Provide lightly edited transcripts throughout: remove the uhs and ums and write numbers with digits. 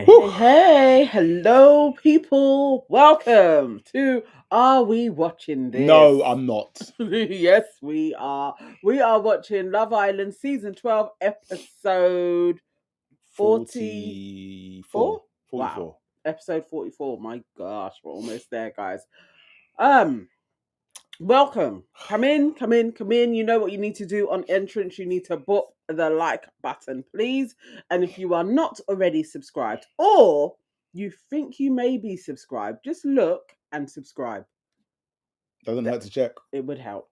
Hey, hello, people. Welcome to Are We Watching This? No, I'm not. Yes, we are. We are watching Love Island Season 12, Episode 44. 44. Wow. Episode 44. My gosh, we're almost there, guys. Welcome. Come in. You know what you need to do on entrance. You need to book the like button, please. And if you are not already subscribed, or you think you may be subscribed, just look and subscribe. Doesn't hurt to check. It would help.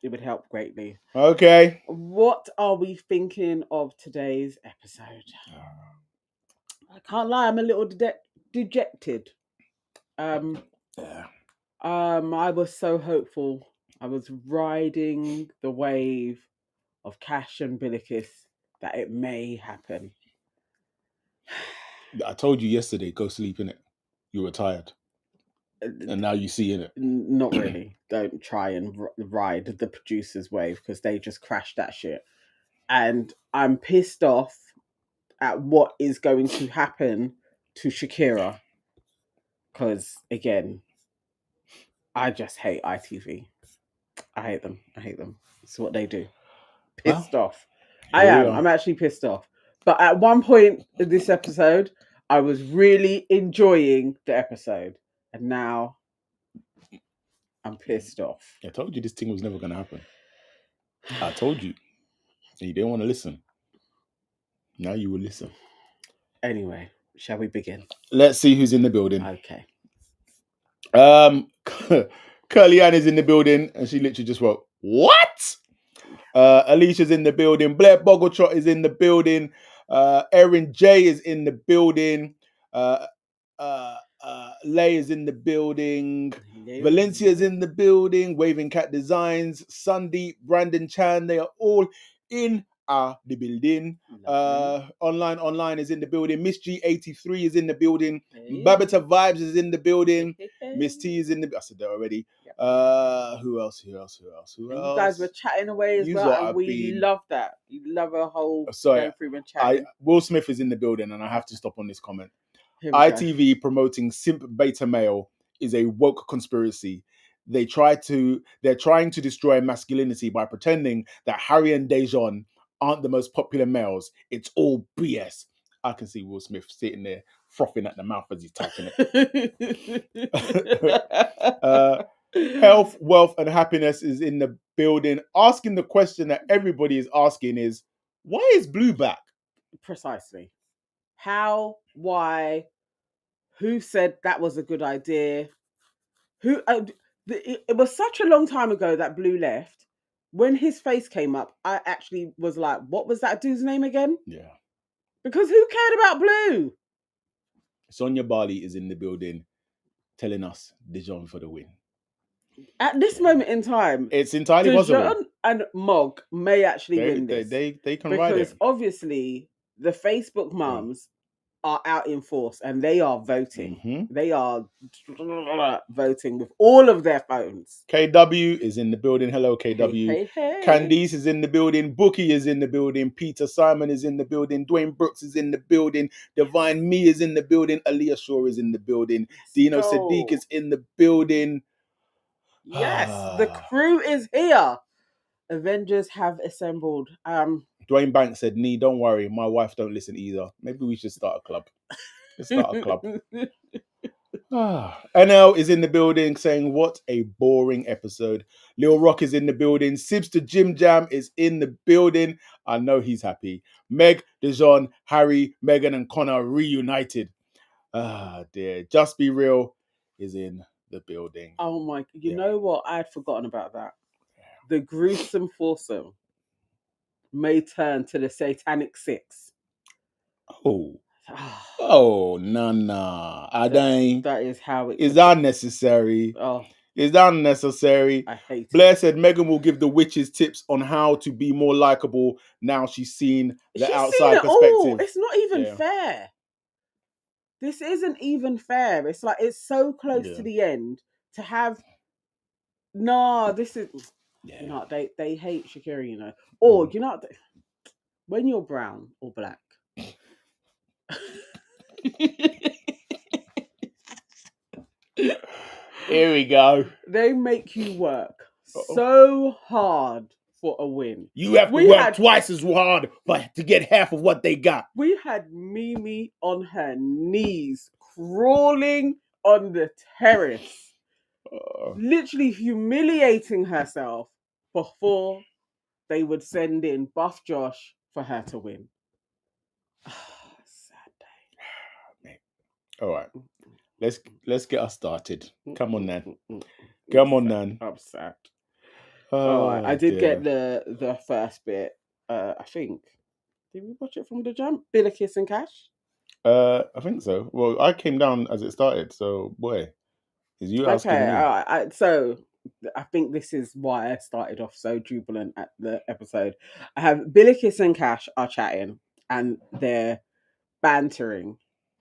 It would help greatly. Okay. What are we thinking of today's episode? I can't lie, I'm a little dejected. Yeah. I was so hopeful. I was riding the wave of Cash and Bilicus that it may happen. I told you yesterday, go sleep in it. You were tired. And now you see in it. Not really. Don't try and ride the producer's wave because they just crashed that shit. And I'm pissed off at what is going to happen to Shakira. Because, again, I just hate ITV. I hate them. It's what they do. Pissed off. I am. I'm actually pissed off. But at one point in this episode, I was really enjoying the episode. And now I'm pissed off. I told you this thing was never going to happen. I told you. And you didn't want to listen. Now you will listen. Anyway, shall we begin? Let's see who's in the building. Okay. Curly Ann is in the building and she literally just wrote, "What?" Alicia's in the building. Blair Boggletrot is in the building. Erin J is in the building. Lay is in the building. Valencia's in the building. Waving Cat Designs. Sundeep, Brandon Chan, they are all in the building. Online is in the building. Miss G83 is in the building. Babita Vibes is in the building. Miss T is in the... I said that already. Who else? You guys were chatting away as well, and we love that. You love a whole going through and chatting. Will Smith is in the building, and I have to stop on this comment. ITV promoting simp beta male is a woke conspiracy. They're trying to destroy masculinity by pretending that Harry and Dejon aren't the most popular males. It's all BS. I can see Will Smith sitting there frothing at the mouth as he's typing it. Health, wealth, and happiness is in the building. Asking the question that everybody is asking is, why is Blue back? Precisely. How? Why? Who said that was a good idea? Who? It was such a long time ago that Blue left. When his face came up, I actually was like, what was that dude's name again? Yeah. Because who cared about Blue? Sonia Bali is in the building telling us Dijon for the win. At this moment in time, it's entirely possible. Dijon and Mog may actually win this. They can ride it. Because obviously the Facebook mums are out in force and they are voting. Mm-hmm. They are voting with all of their phones. KW is in the building. Hello, KW. Hey. Candice is in the building. Bookie is in the building. Peter Simon is in the building. Dwayne Brooks is in the building. Divine Me is in the building. Aaliyah Shaw is in the building. Dino Sadiq is in the building. Yes, the crew is here. Avengers have assembled. Dwayne Banks said, "Nee, don't worry. My wife don't listen either. Maybe we should start a club." Let's start a club. NL is in the building saying, "What a boring episode." Lil Rock is in the building. Sibster Jim Jam is in the building. I know he's happy. Meg, Dijon, Harry, Megan, and Connor reunited. Dear. Just Be Real is in the building. Oh my! You know what? I had forgotten about that. The gruesome foursome may turn to the Satanic Six. Oh, nah. That is how it is. That necessary? Oh, is that necessary? I hate Blair it. said Megan will give the witches tips on how to be more likable now she's seen the outside perspective. It's not even fair. This isn't even fair. It's like it's so close to the end to have. No, this is. You know, they hate Shakira, you know. Or you know, when you're brown or black, Here we go. They make you work Uh-oh. so hard for a win. You have to work twice as hard but to get half of what they got. We had Mimi on her knees, crawling on the terrace, literally humiliating herself before they would send in Buff Josh for her to win. Sad day. All right. Let's get us started. Come on, Nan. Come on, Nan. I'm sad. Oh, I did get the first bit. I think. Did we watch it from the jump? Bilicus and Cash? I think so. Well, I came down as it started, so boy, is you asking me? All right. So I think this is why I started off so jubilant at the episode. I have Bilicus and Cash are chatting and they're bantering,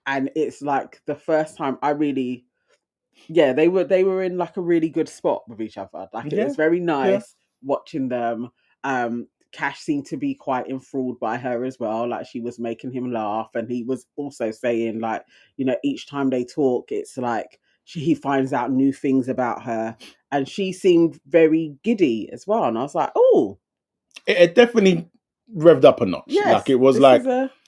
and it's like the first time I really, they were in like a really good spot with each other. Like it was very nice watching them. Cash seemed to be quite enthralled by her as well. Like she was making him laugh, and he was also saying like, each time they talk, it's like he finds out new things about her, and she seemed very giddy as well. And I was like, oh, it definitely revved up a notch. Yes, like it was like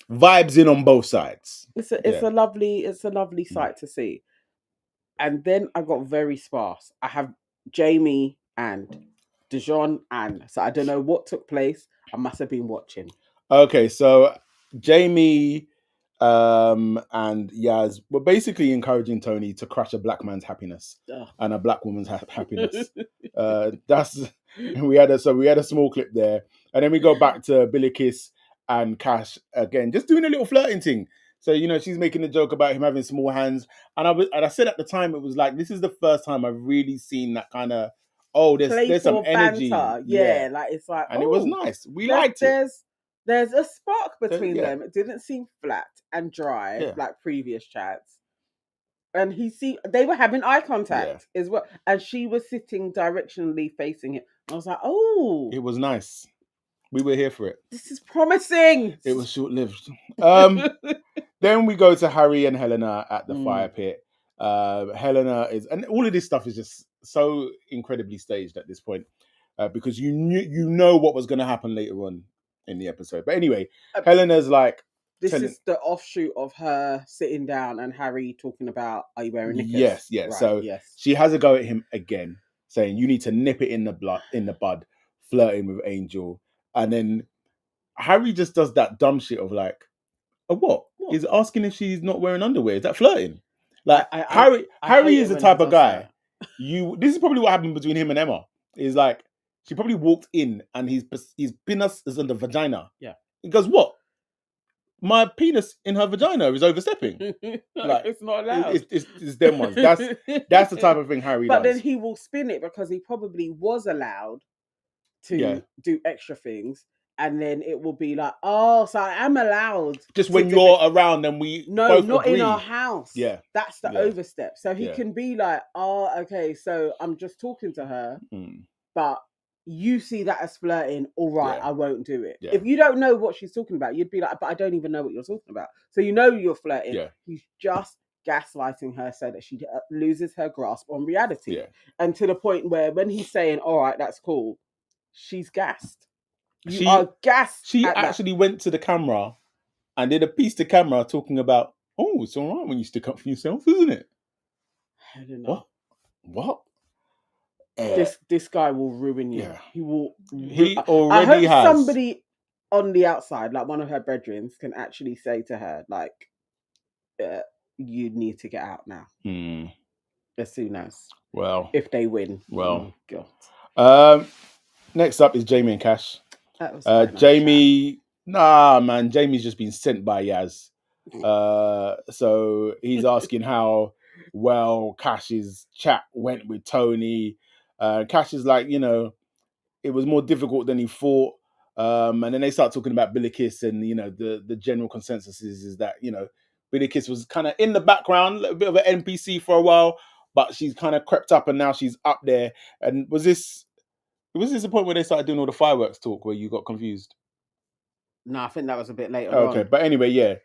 vibes in on both sides. It's a lovely sight to see. And then I got very sparse. I have Jamie and Dijon, and so I don't know what took place. I must have been watching. Okay, so Jamie and Yaz were basically encouraging Tony to crush a black man's happiness and a black woman's happiness. We had a small clip there, and then we go back to Bilicus and Cash again, just doing a little flirting thing. So she's making a joke about him having small hands, and I said at the time it was like this is the first time I've really seen that kind of there's some energy, yeah, like it's like and it was nice. We liked it. There's a spark between them. It didn't seem flat and dry like previous chats. And they were having eye contact as well, and she was sitting directionally facing him. I was like, oh, it was nice. We were here for it. This is promising. It was short-lived. Then we go to Harry and Helena at the fire pit. Helena and all of this stuff is just so incredibly staged at this point because you know what was going to happen later on in the episode. But anyway, Helena's like, this is the offshoot of her sitting down and Harry talking about, are you wearing knickers? Yes. Right, so she has a go at him again, saying you need to nip it in the bud, flirting with Angel, and then Harry just does that dumb shit of like, what? He's asking if she's not wearing underwear. Is that flirting? Like Harry is the type of guy. This is probably what happened between him and Emma. Is like she probably walked in and his penis is in the vagina. Yeah. He goes, what? My penis in her vagina is overstepping. Like it's not allowed. It's them ones. That's the type of thing Harry does. But then he will spin it because he probably was allowed to do extra things. And then it will be like, oh, so I am allowed. Just when you're around, then we both not agree. In our house. Yeah, that's the overstep. So he can be like, oh, okay, so I'm just talking to her, but you see that as flirting. All right, I won't do it. Yeah. If you don't know what she's talking about, you'd be like, but I don't even know what you're talking about. So you're flirting. Yeah. He's just gaslighting her so that she loses her grasp on reality, and to the point where when he's saying, all right, that's cool, she's gassed. You are gassed. She actually went to the camera and did a piece to camera talking about, oh, it's all right when you stick up for yourself, isn't it? Helena. What? This guy will ruin you. Yeah. He will. He already has. Somebody on the outside, like one of her brethren, can actually say to her, like, you need to get out now. As soon as. Well. If they win. Well. God. Next up is Jamie and Cash. That was Jamie. Nah, man. Jamie's just been sent by Yaz. So he's asking how well Cash's chat went with Tony. Cash is like, it was more difficult than he thought. And then they start talking about Bilicus, and the general consensus is that Bilicus was kind of in the background, a bit of an NPC for a while, but she's kind of crept up and now she's up there. And was this the point where they started doing all the fireworks talk where you got confused? No, I think that was a bit later on. Okay, but anyway, yeah.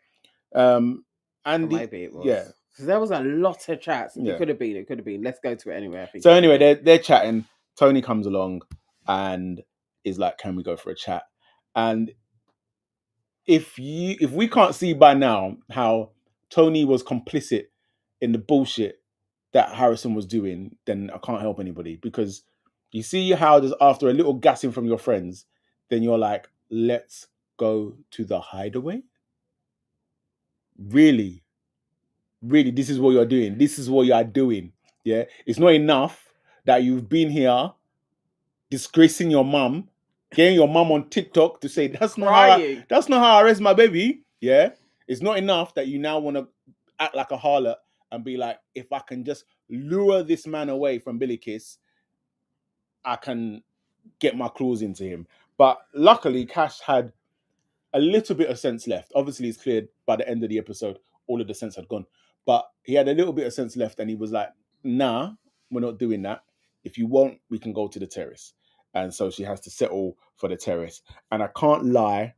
And Or maybe it was. yeah. Because there was a lot of chats. Yeah. It could have been. It could have been. Let's go to it anyway. I think. So anyway, they're chatting. Tony comes along and is like, "Can we go for a chat?" And if we can't see by now how Tony was complicit in the bullshit that Harrison was doing, then I can't help anybody, because you see how just after a little gassing from your friends, then you're like, let's go to the hideaway. Really, this is what you're doing. This is what you are doing. Yeah, it's not enough that you've been here disgracing your mum, getting your mum on TikTok to say that's not how I raise my baby. Yeah, it's not enough that you now want to act like a harlot and be like, if I can just lure this man away from Bilicus, I can get my claws into him. But luckily, Cash had a little bit of sense left. Obviously, it's clear by the end of the episode, all of the sense had gone. But he had a little bit of sense left, and he was like, nah, we're not doing that. If you want, we can go to the terrace. And so she has to settle for the terrace. And I can't lie,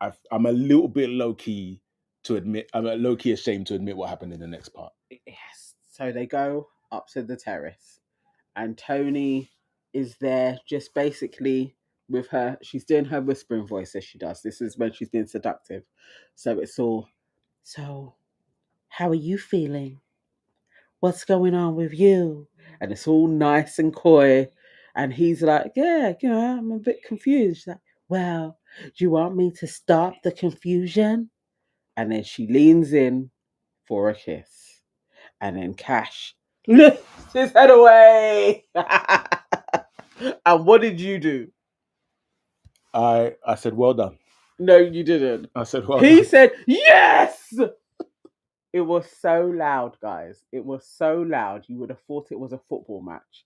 I'm a little bit low-key to admit, I'm low-key ashamed to admit what happened in the next part. Yes. So they go up to the terrace, and Tony is there just basically with her. She's doing her whispering voice as she does. This is when she's being seductive. So it's all, so how are you feeling? What's going on with you? And it's all nice and coy. And he's like, yeah, I'm a bit confused. She's like, well, do you want me to stop the confusion? And then she leans in for a kiss. And then Cash lifts his head away. And what did you do? I said, well done. No, you didn't. I said, well He done. said, yes! It was so loud, guys. It was so loud. You would have thought it was a football match.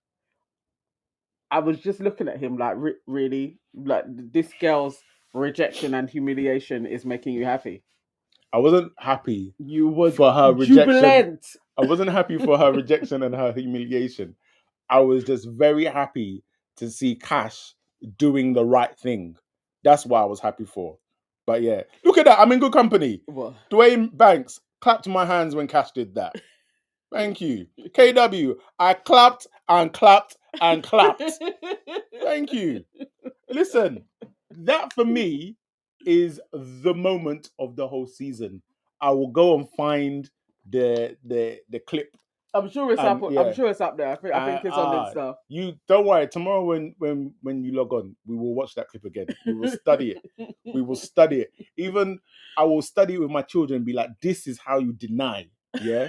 I was just looking at him like, really? Like, this girl's rejection and humiliation is making you happy? I wasn't happy You was for her jubilant. rejection. I wasn't happy for her rejection and her humiliation. I was just very happy to see Cash doing the right thing. That's what I was happy for. But yeah, look at that. I'm in good company. What? Dwayne Banks clapped my hands when Cash did that. Thank you. KW, I clapped and clapped and clapped. Thank you. Listen, that for me is the moment of the whole season. I will go and find the clip. I'm sure it's up. Yeah. I'm sure it's up there. I think it's on this stuff. You don't worry. Tomorrow, when you log on, we will watch that clip again. We will study it. We will study it. Even I will study it with my children and be like, "This is how you deny." Yeah.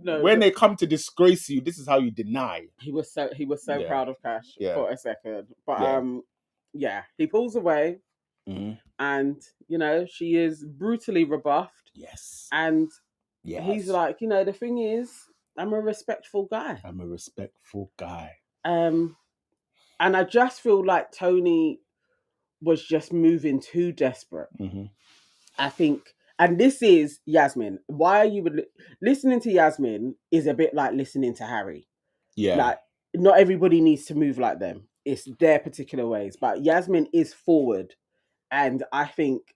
When they come to disgrace you, this is how you deny. He was so Yeah. proud of Cash for a second, but Yeah. he pulls away, and she is brutally rebuffed. Yes. And he's like, the thing is, I'm a respectful guy. And I just feel like Tony was just moving too desperate. I think, and this is Yasmin. Why you would listening to Yasmin is a bit like listening to Harry. Yeah. Like, not everybody needs to move like them. It's their particular ways. But Yasmin is forward, and I think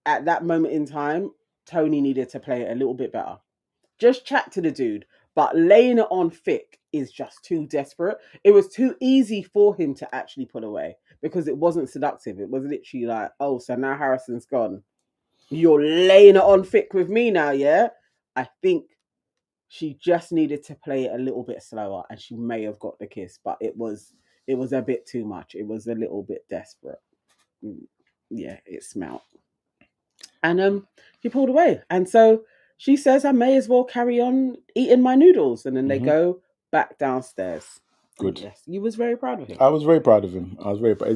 at that moment in time, Tony needed to play it a little bit better. Just chat to the dude, but laying it on thick is just too desperate. It was too easy for him to actually pull away because it wasn't seductive. It was literally like, oh, so now Harrison's gone. You're laying it on thick with me now, yeah? I think she just needed to play it a little bit slower, and she may have got the kiss, but it was a bit too much. It was a little bit desperate. Yeah, it smelt. And he pulled away. And so she says, I may as well carry on eating my noodles. And then they go back downstairs. Good. Yes, you was very proud of him. I was very proud of him. I was very proud.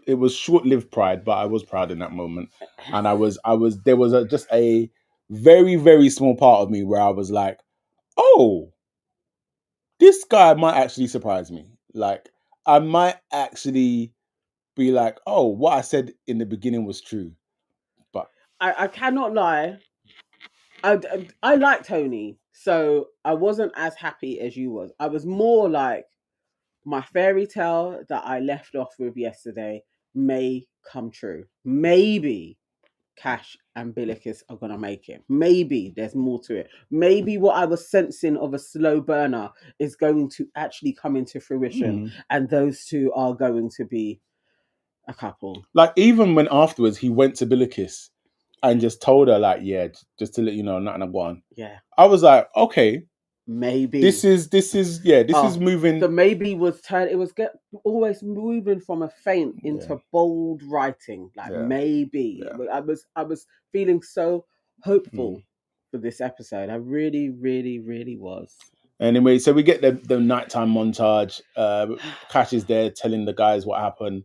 It was short-lived pride, but I was proud in that moment. And there was just a very, very small part of me where I was like, oh, this guy might actually surprise me. Like, I might actually be like, oh, what I said in the beginning was true. But I cannot lie. I like Tony, so I wasn't as happy as you was. I was more like, my fairy tale that I left off with yesterday may come true. Maybe Cash and Bilicus are gonna make it. Maybe there's more to it. Maybe what I was sensing of a slow burner is going to actually come into fruition, and those two are going to be a couple. Like, even when afterwards he went to Bilicus and just told her, like, yeah, just to let you know, nothing I've gone. Yeah. I was like, okay, maybe this is moving. The maybe was it was always moving from a faint into bold writing. Like maybe. Yeah. I was feeling so hopeful for this episode. I really, really, really was. Anyway, so we get the nighttime montage. Cash is there telling the guys what happened.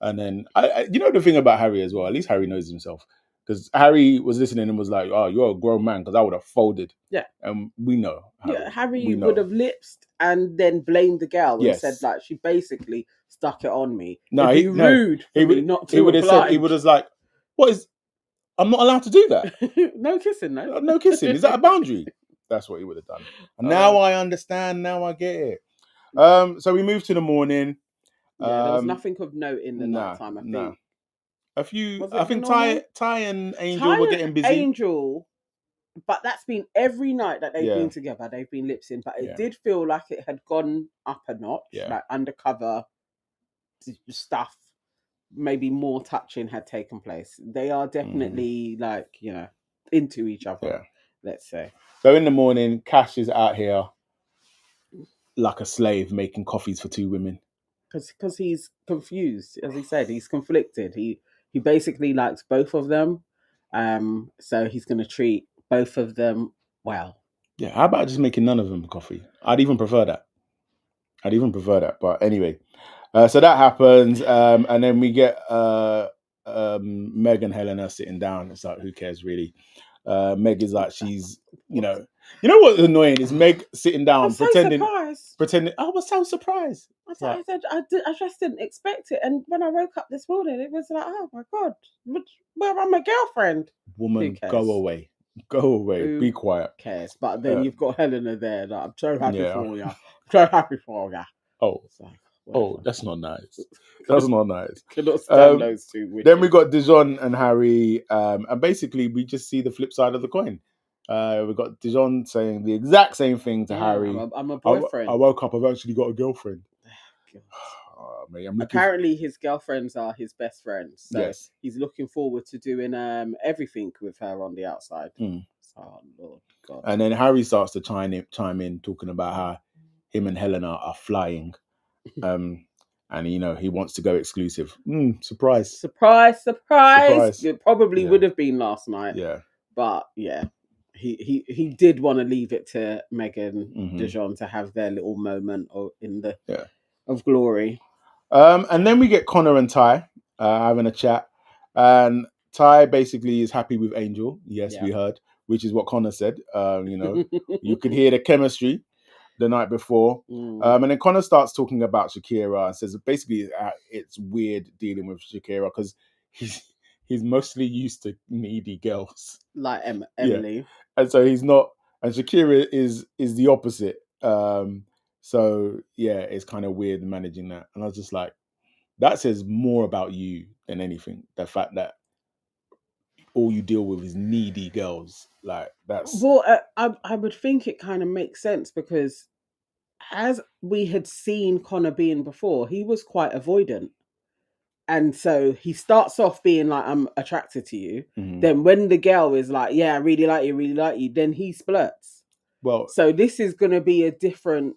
And then, the thing about Harry as well, at least Harry knows himself. Because Harry was listening and was like, oh, you're a grown man, because I would have folded. Yeah. And we know. Harry would have lipsed and then blamed the girl and said, like, she basically stuck it on me. No, it'd be rude for me not to oblige. He would have like, I'm not allowed to do that. No kissing, no? No kissing. Is that a boundary? That's what he would have done. And now I understand. Now I get it. So we move to the morning. Yeah, there was nothing of note in the nighttime, I think. I think Ty and Angel were getting busy. Angel, but that's been every night that they've been together. They've been lip syncing, but it did feel like it had gone up a notch. Like undercover stuff, maybe more touching had taken place. They are definitely into each other. Let's say. So in the morning, Cash is out here like a slave making coffees for two women. Because he's confused, as he said, he's conflicted. He basically likes both of them, so he's going to treat both of them well. Yeah, how about just making none of them coffee? I'd even prefer that. But anyway, so that happens, and then we get Meg and Helena sitting down. It's like, who cares really? Meg is like, she's, you know what's annoying is Meg sitting down pretending. I was so surprised. I just didn't expect it, and when I woke up this morning, it was like, oh my god, where am my girlfriend? Woman, go away, Who be quiet. Cares? But then you've got Helena there. Like, I'm so happy for you. I'm so happy for you. That's not nice. That's not nice. Cannot stand those two witches. Then we got Dijon and Harry, and basically we just see the flip side of the coin. We got Dijon saying the exact same thing to Harry. I'm a boyfriend. I woke up. I've actually got a girlfriend. Mate, apparently his girlfriends are his best friends. So he's looking forward to doing everything with her on the outside. Oh Lord God. And then Harry starts to chime in talking about how him and Helena are flying. And he wants to go exclusive. Surprise. It probably would have been last night. Yeah. But yeah. He did want to leave it to Meg and Dijon to have their little moment of glory. And then we get Connor and Ty having a chat, and Ty basically is happy with Angel. Yes, we heard, which is what Connor said. You could hear the chemistry the night before, and then Connor starts talking about Shakira and says basically it's weird dealing with Shakira because he's mostly used to needy girls like Emily, and so he's not. And Shakira is the opposite. So yeah, it's kind of weird managing that. And I was just like, that says more about you than anything. The fact that all you deal with is needy girls. Like that's. Well, I would think it kind of makes sense because as we had seen Connor being before, he was quite avoidant. And so he starts off being like, I'm attracted to you. Then when the girl is like, yeah, I really like you, then he splurts. Well, so this is going to be a different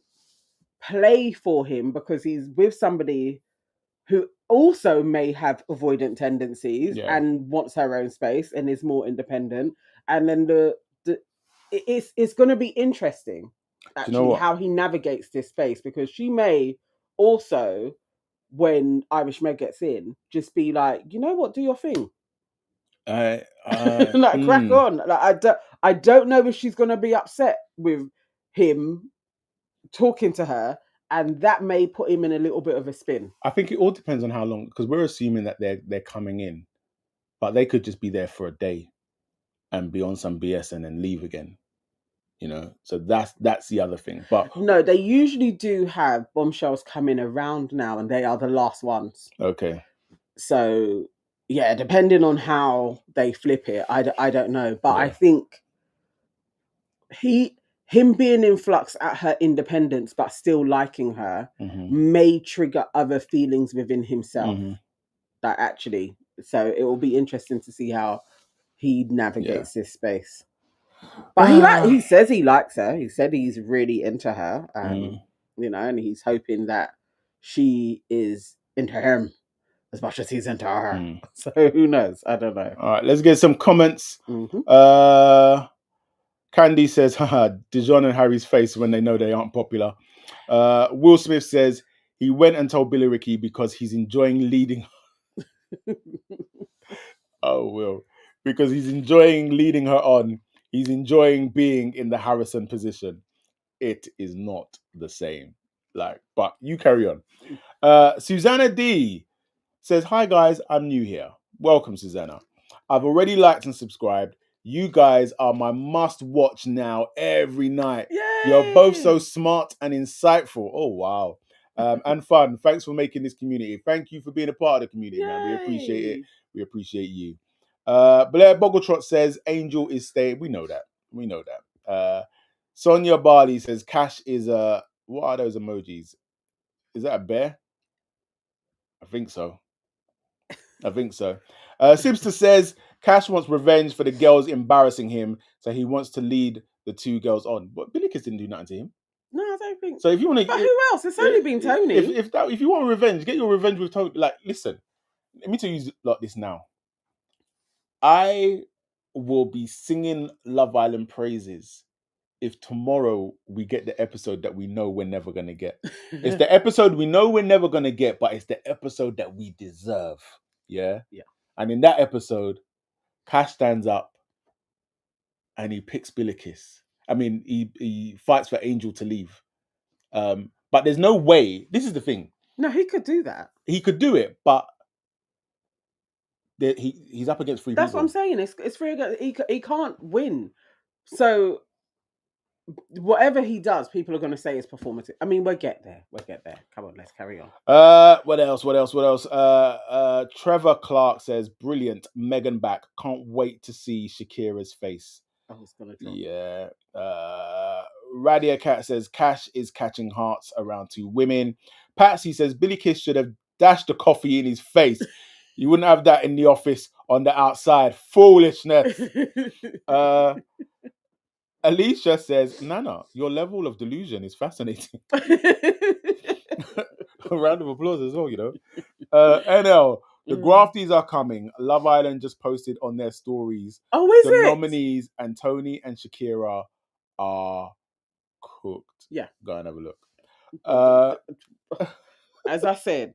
play for him because he's with somebody who also may have avoidant tendencies and wants her own space and is more independent. And then it's going to be interesting, actually, how he navigates this space because she may also, when Irish Meg gets in, just be like, you know what, do your thing. Crack on. Like I don't know if she's going to be upset with him talking to her, and that may put him in a little bit of a spin. I think it all depends on how long, because we're assuming that they're coming in, but they could just be there for a day and be on some BS and then leave again. So that's the other thing. But no, they usually do have bombshells coming around now, and they are the last ones. Okay. So Yeah, depending on how they flip it, I don't know. But I think him being in flux at her independence, but still liking her, may trigger other feelings within himself. That actually, so it will be interesting to see how he navigates this space. But he says he likes her. He said he's really into her, you know, and he's hoping that she is into him as much as he's into her. So who knows? I don't know. All right, let's get some comments. Candy says, haha, Dijon and Harry's face when they know they aren't popular. Will Smith says he went and told Billy Ricky because he's enjoying leading. Oh, Will. Because he's enjoying leading her on. He's enjoying being in the Harrison position. It is not the same. But you carry on. Susanna D says, hi guys, I'm new here. Welcome, Susanna. I've already liked and subscribed. You guys are my must watch now every night. Yay! You're both so smart and insightful. Oh, wow. And fun. Thanks for making this community. Thank you for being a part of the community, man. We appreciate it. We appreciate you. Blair Boggletrot says, Angel is staying. We know that. Sonia Barley says, Cash is a... What are those emojis? Is that a bear? I think so. Sibster says Cash wants revenge for the girls embarrassing him, so he wants to lead the two girls on. But Bilicus didn't do nothing to him. No, I don't think so. If you want to, but who else? It's only been Tony. If you want revenge, get your revenge with Tony. Like, listen, let me tell you like this now. I will be singing Love Island praises if tomorrow we get the episode that we know we're never gonna get. It's the episode we know we're never gonna get, but it's the episode that we deserve. Yeah. And in that episode, Cash stands up and he picks Bilicus. I mean, he fights for Angel to leave. But there's no way. This is the thing. No, he could do that. He could do it, but he's up against three people. That's what I'm saying. It's three. He can't win. So whatever he does, people are going to say is performative. I mean, we'll get there. Come on, let's carry on. What else? Trevor Clark says, brilliant. Megan back. Can't wait to see Shakira's face. Oh, it's going to drop. Yeah. Radia Cat says, Cash is catching hearts around two women. Patsy says, Bilicus should have dashed the coffee in his face. You wouldn't have that in the office on the outside. Foolishness. Alicia says, Nana, your level of delusion is fascinating. A round of applause as well, you know. NL, the Grafties are coming. Love Island just posted on their stories. Oh, is the it? nominees and Tony and Shakira are cooked. Yeah. Go and have a look. As I said.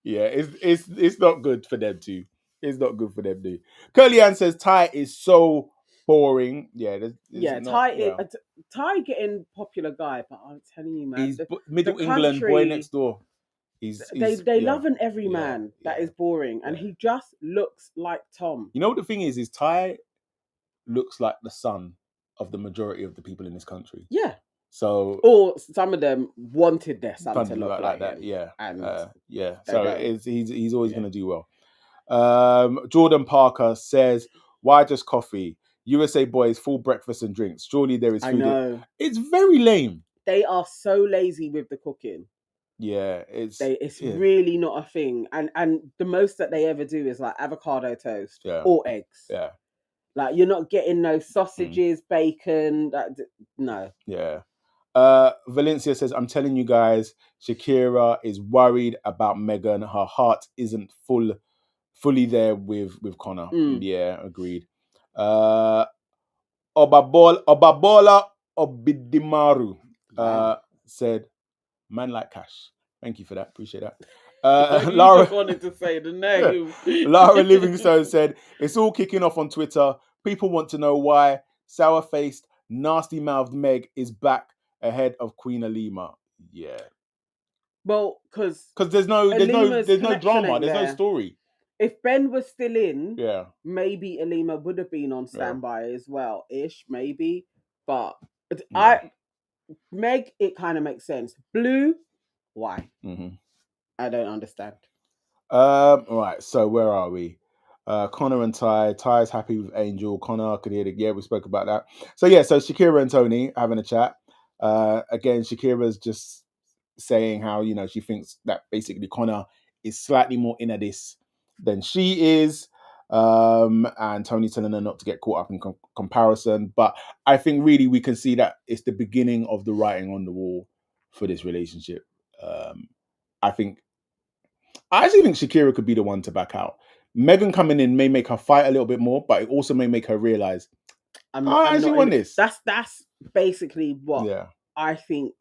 Yeah, it's not good for them too. It's not good for them too. Curly Ann says Ty is so boring. Yeah, Ty getting popular guy, but I'm telling you, man, he's Middle England boy next door. They love an everyman that is boring, and he just looks like Tom. You know what the thing is Ty looks like the son of the majority of the people in this country. Yeah. So, or some of them wanted their son to look like that. Yeah. And So he's always going to do well. Jordan Parker says, "Why just coffee? USA boys full breakfast and drinks. Surely there is food." I know. It's very lame. They are so lazy with the cooking. Yeah, it's really not a thing. And the most that they ever do is like avocado toast or eggs. Yeah. Like you're not getting no sausages, bacon. No. Yeah. Valencia says, I'm telling you guys, Shakira is worried about Megan. Her heart isn't fully there with Connor. Yeah, agreed. Obabola Obidimaru said, man like Cash. Thank you for that. Appreciate that. Laura just wanted to say the name. Laura Livingstone said, it's all kicking off on Twitter. People want to know why sour-faced, nasty-mouthed Meg is back ahead of Queen Alima. Yeah. Well, because there's no drama, there's no story. If Ben was still in, maybe Alima would have been on standby as well, maybe. But Meg, it kind of makes sense. Blue, why? I don't understand. Right. So where are we? Connor and Ty. Ty's happy with Angel. Connor could hear it. Yeah, we spoke about that. So yeah, so Shakira and Tony having a chat. Again, Shakira's just saying how, you know, she thinks that basically Connor is slightly more into this than she is. And Tony's telling her not to get caught up in comparison. But I think really we can see that it's the beginning of the writing on the wall for this relationship. I actually think Shakira could be the one to back out. Megan coming in may make her fight a little bit more, but it also may make her realize I actually want this. That's basically what I think.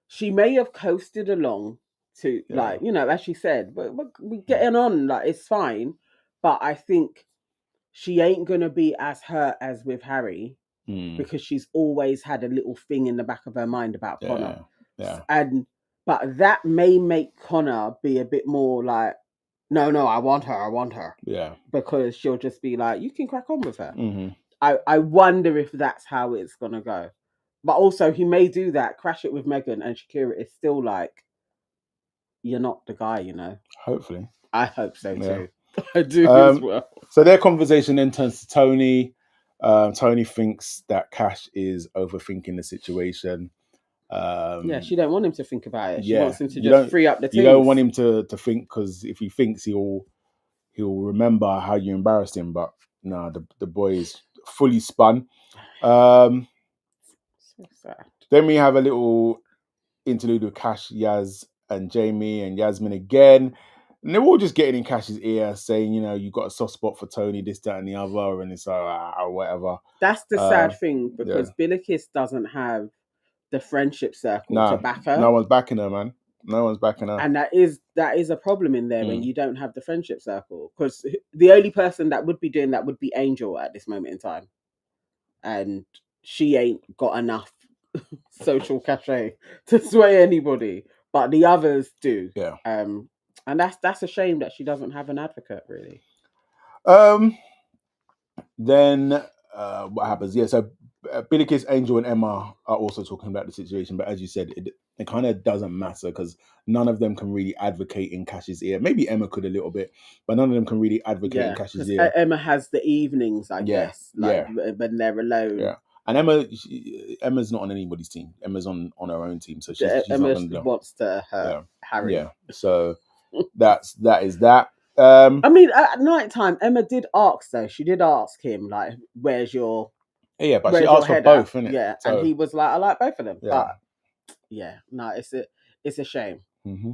She may have coasted along to, like, you know, as she said, but we getting on, like, it's fine. But I think she ain't gonna be as hurt as with Harry because she's always had a little thing in the back of her mind about Connor. But that may make Connor be a bit more like, no, I want her. Yeah. Because she'll just be like, you can crack on with her. Mm-hmm. I wonder if that's how it's gonna go. But also, he may do that, crash it with Megan, and Shakira is still like, you're not the guy, you know. Hopefully. I hope so too. I do as well. So their conversation then turns to Tony. Tony thinks that Cash is overthinking the situation. She don't want him to think about it. She wants him to just free up the things. You don't want him to think, because if he thinks, he'll remember how you embarrassed him. But no, the boy is fully spun. So sad. Then we have a little interlude with Cash, Yaz, and Jamie and Yasmin again. And they're all just getting in Cash's ear, saying, you know, you got a soft spot for Tony, this, that, and the other, and it's whatever. That's the sad thing, because Bilicus doesn't have the friendship circle to back her. No one's backing her, man. No one's backing her. And that is a problem in there when you don't have the friendship circle. Because the only person that would be doing that would be Angel at this moment in time. And she ain't got enough social cachet to sway anybody. But the others do. Yeah. And that's a shame that she doesn't have an advocate, really. Then what happens? Yeah, so Bilicus, Angel, and Emma are also talking about the situation, but as you said, it kind of doesn't matter because none of them can really advocate in Cash's ear. Maybe Emma could a little bit, but none of them can really advocate in Cash's ear. Emma has the evenings, I guess, when they're alone. Yeah, and Emma's not on anybody's team. Emma's on her own team, so she's Emma wants to hurt Harry. Yeah, so that is that. I mean, at night time, Emma did ask, though. She did ask him, like, where's your... Yeah, but she asked for both, innit? Yeah, so... and he was like, I like both of them. Yeah. But, no, it's a shame. Mm-hmm.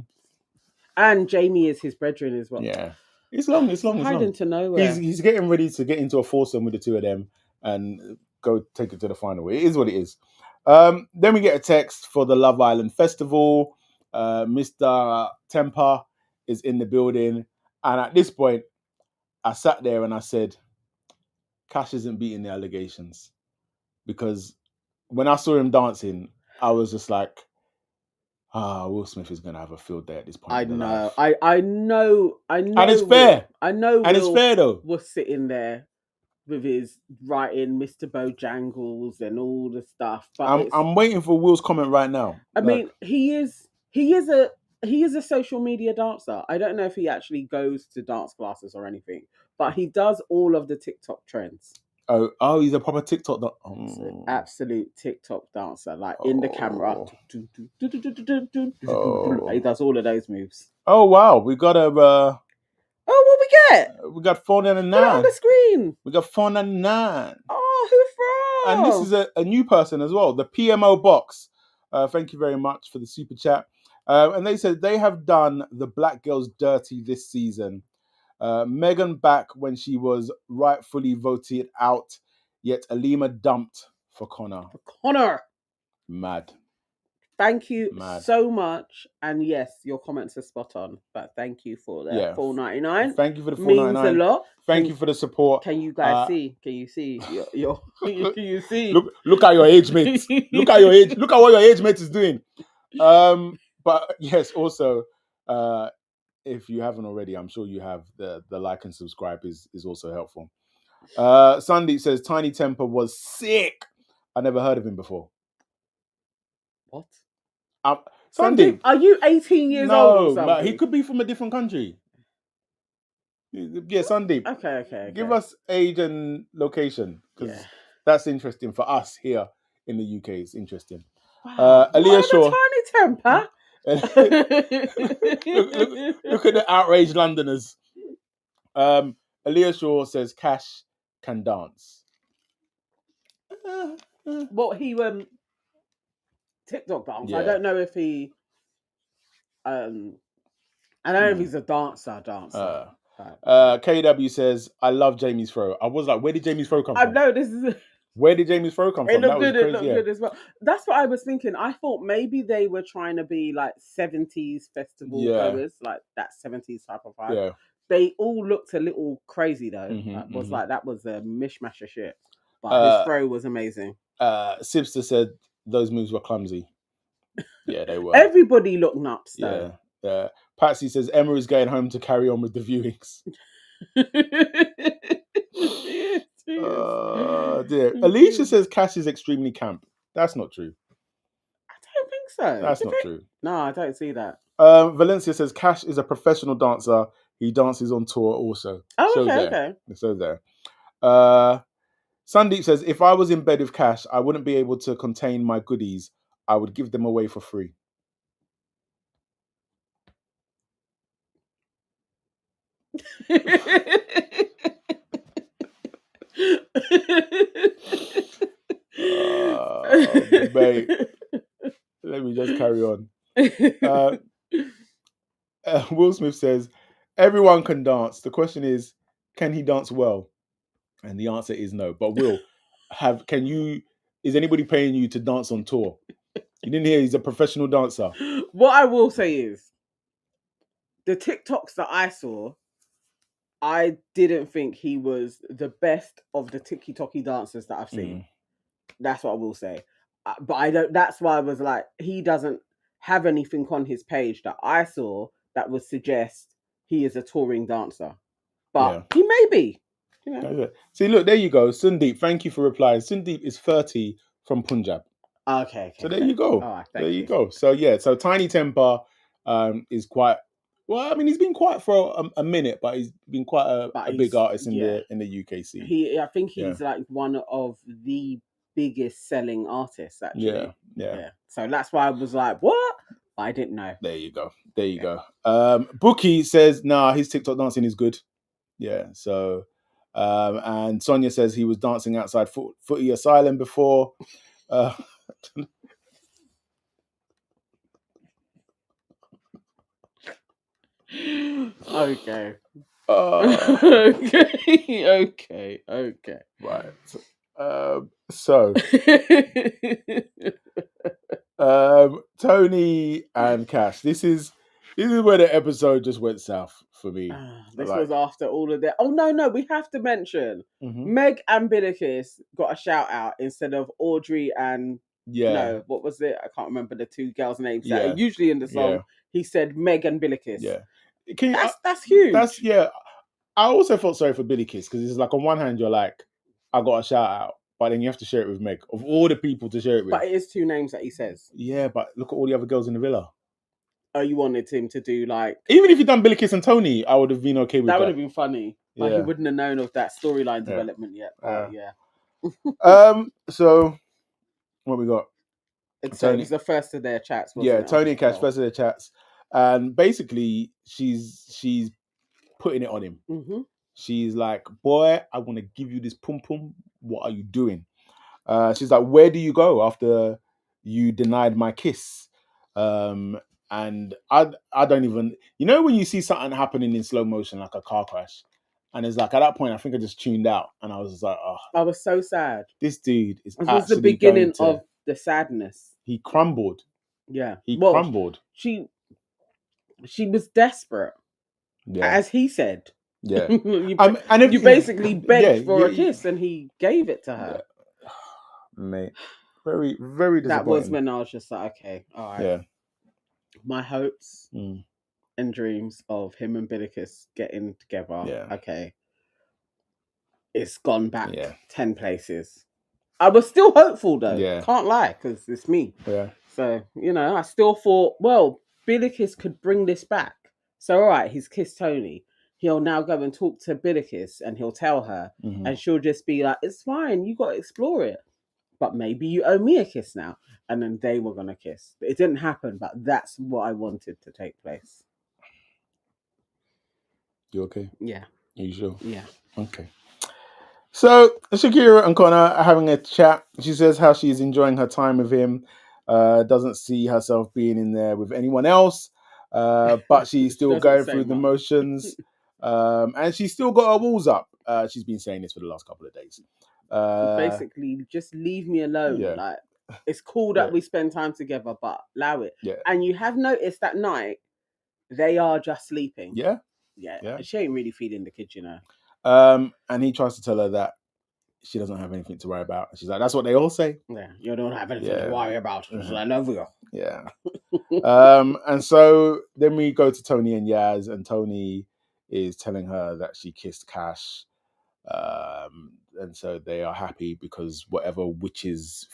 And Jamie is his brethren as well. Yeah. It's long. Hiding to nowhere. He's getting ready to get into a foursome with the two of them and go take it to the final. It is what it is. Then we get a text for the Love Island Festival. Mr. Temper is in the building. And at this point, I sat there and I said, Cash isn't beating the allegations. Because when I saw him dancing, I was just like, Will Smith is going to have a field day at this point. I know. And it's fair. I know. And it's fair, though. Was sitting there with his writing Mr. Bojangles and all the stuff. But I'm waiting for Will's comment right now. I mean, he is a social media dancer. I don't know if he actually goes to dance classes or anything, but he does all of the TikTok trends. Oh, he's a proper TikTok dancer. Absolute TikTok dancer, like in the camera. He does all of those moves. Oh, wow. We got a... what we get? We got $4.99. Put it on the screen. We got $4.99. Oh, who from? And this is a new person as well, the PMO Box. Thank you very much for the super chat. And they said they have done the black girls dirty this season. Megan back when she was rightfully voted out, yet Alima dumped for Connor. Mad. Thank you so much. And yes, your comments are spot on. But thank you for that. $4.99. Thank you for the $4.99. Means a lot. Thank you for the support. Can you guys see? Can you see? Can you see? Look at your age mates. Look at your age. Look at what your age mate is doing. But yes, also, if you haven't already, I'm sure you have, the like and subscribe is also helpful. Sandeep says Tiny Temper was sick. I never heard of him before. What? Sandeep, are you 18 years old or something? No, but he could be from a different country. Yeah, Sandeep. Okay. Give us age and location, because Yeah. that's interesting for us here in the UK. It's interesting. Wow. Aaliyah What Shaw. a tiny temper. look at the outraged Londoners. Aaliyah Shaw says Cash can dance. What he TikTok dance. I Yeah. don't know if he I don't know if Hmm. he's a dancer. KW says, I love Jamie's throw. I was like, where did Jamie's throw come I from? know this is. Where did Jamie's throw come It from? That looked was good. It crazy. looked good as well. That's what I was thinking. I thought maybe they were trying to be like 70s festival goers, like that 70s type of vibe. Yeah. They all looked a little crazy though. Mm-hmm, That was a mishmash of shit. But his throw was amazing. Sibster said those moves were clumsy. Yeah, they were. Everybody looked nuts though. Yeah. Patsy says Emma is going home to carry on with the viewings. Dear. Alicia says Cash is extremely camp. That's not true. I don't think so. That's not true. No, I don't see that. Valencia says Cash is a professional dancer. He dances on tour also. Oh, okay. So there. Sandeep says, if I was in bed with Cash, I wouldn't be able to contain my goodies. I would give them away for free. Mate. Let me just carry on. Will Smith says, everyone can dance. The question is, can he dance well? And the answer is no. But Will, is anybody paying you to dance on tour? You didn't hear he's a professional dancer. What I will say is, the TikToks that I saw, I didn't think he was the best of the TikTok dancers that I've seen. That's what I will say. But I don't. That's why I was like, he doesn't have anything on his page that I saw that would suggest he is a touring dancer. But he may be. You know. See, look, there you go. Sundeep, thank you for replying. Sundeep is 30 from Punjab. Okay. So there you go. All right, there you go. So yeah, so Tiny Temper is quite well. I mean, he's been quiet for a minute, but he's been quite a big artist in the UK scene. I think he's like one of the biggest selling artists actually. Yeah. So that's why I was like, what? I didn't know. There you go. Bookie says, nah, his TikTok dancing is good. Yeah. So and Sonia says he was dancing outside Footy Asylum before. Okay. Okay. Right. So Tony and Cash. This is where the episode just went south for me. This was after all of that. Oh no, we have to mention Meg and Bilicus got a shout out instead of Audrey and no, what was it? I can't remember the two girls' names. That usually in the song he said Meg and Bilicus. Yeah, that's huge. I also felt sorry for Bilicus because it's like on one hand you're like, I got a shout out, but then you have to share it with Meg. Of all the people to share it with, but it is two names that he says. Yeah, but look at all the other girls in the villa. Oh, you wanted him to do like... Even if you'd done Bilicus and Tony, I would have been okay with that. That would have been funny. Like he wouldn't have known of that storyline development yet. So what we got? So it was the first of their chats, wasn't it? Tony and Cash, first of their chats. And basically she's putting it on him. She's like, boy, I want to give you this pum pum. What are you doing? She's like, where do you go after you denied my kiss? And I don't even, when you see something happening in slow motion, like a car crash, and it's like, at that point, I think I just tuned out, and I was just like, oh. I was so sad. This dude is actually. It was the beginning of the sadness. He crumbled. Yeah. He crumbled. She was desperate. Yeah. As he said. Yeah. you basically begged for a kiss, and he gave it to her. Yeah. Mate. Very, very disappointing. That was when I was just like, okay, all right. Yeah. My hopes and dreams of him and Bilicus getting together. Yeah. Okay. It's gone back 10 places. I was still hopeful though. Yeah. Can't lie, because it's me. Yeah. So, I still thought, well, Bilicus could bring this back. So, all right, he's kissed Tony. he'll now go and talk to Bilicus and he'll tell her, and she'll just be like, "It's fine, you got to explore it, but maybe you owe me a kiss now." And then they were gonna kiss. But it didn't happen, but that's what I wanted to take place. You okay? Yeah. Are you sure? Yeah. Okay. So Shakira and Connor are having a chat. She says how she's enjoying her time with him. Doesn't see herself being in there with anyone else. But she's still going through the motions. And she's still got her walls up. She's been saying this for the last couple of days. Basically, just leave me alone. Yeah. Like, it's cool that we spend time together, but allow it. Yeah. And you have noticed that night they are just sleeping. Yeah. Yeah. She ain't really feeding the kid, you know. And he tries to tell her that she doesn't have anything to worry about. She's like, that's what they all say. Yeah, you don't have anything to worry about. I love you. Yeah. And so then we go to Tony and Yaz, and Tony is telling her that she kissed Cash. And so they are happy because whatever witch's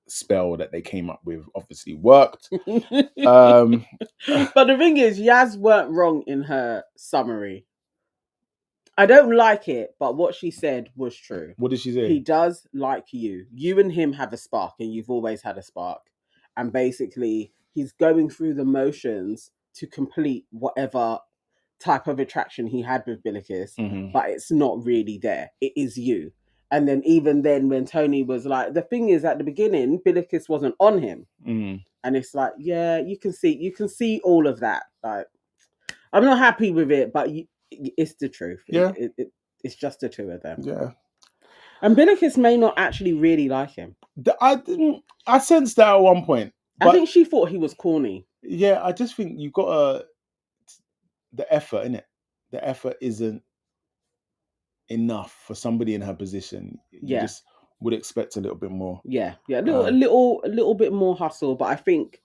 spell that they came up with obviously worked. But the thing is, Yaz weren't wrong in her summary. I don't like it, but what she said was true. What did she say? He does like you. You and him have a spark, and you've always had a spark. And basically, he's going through the motions to complete whatever type of attraction he had with Bilicus, but it's not really there. It is you. And then even then, when Tony was like, the thing is, at the beginning, Bilicus wasn't on him, and it's like, yeah, you can see all of that. Like, I'm not happy with it, but it's the truth. Yeah, it's just the two of them. Yeah, and Bilicus may not actually really like him. I sensed that at one point. I think she thought he was corny. Yeah, I just think you got the effort in it. The effort isn't enough for somebody in her position. You just would expect a little bit more. Yeah, a little bit more hustle. But I think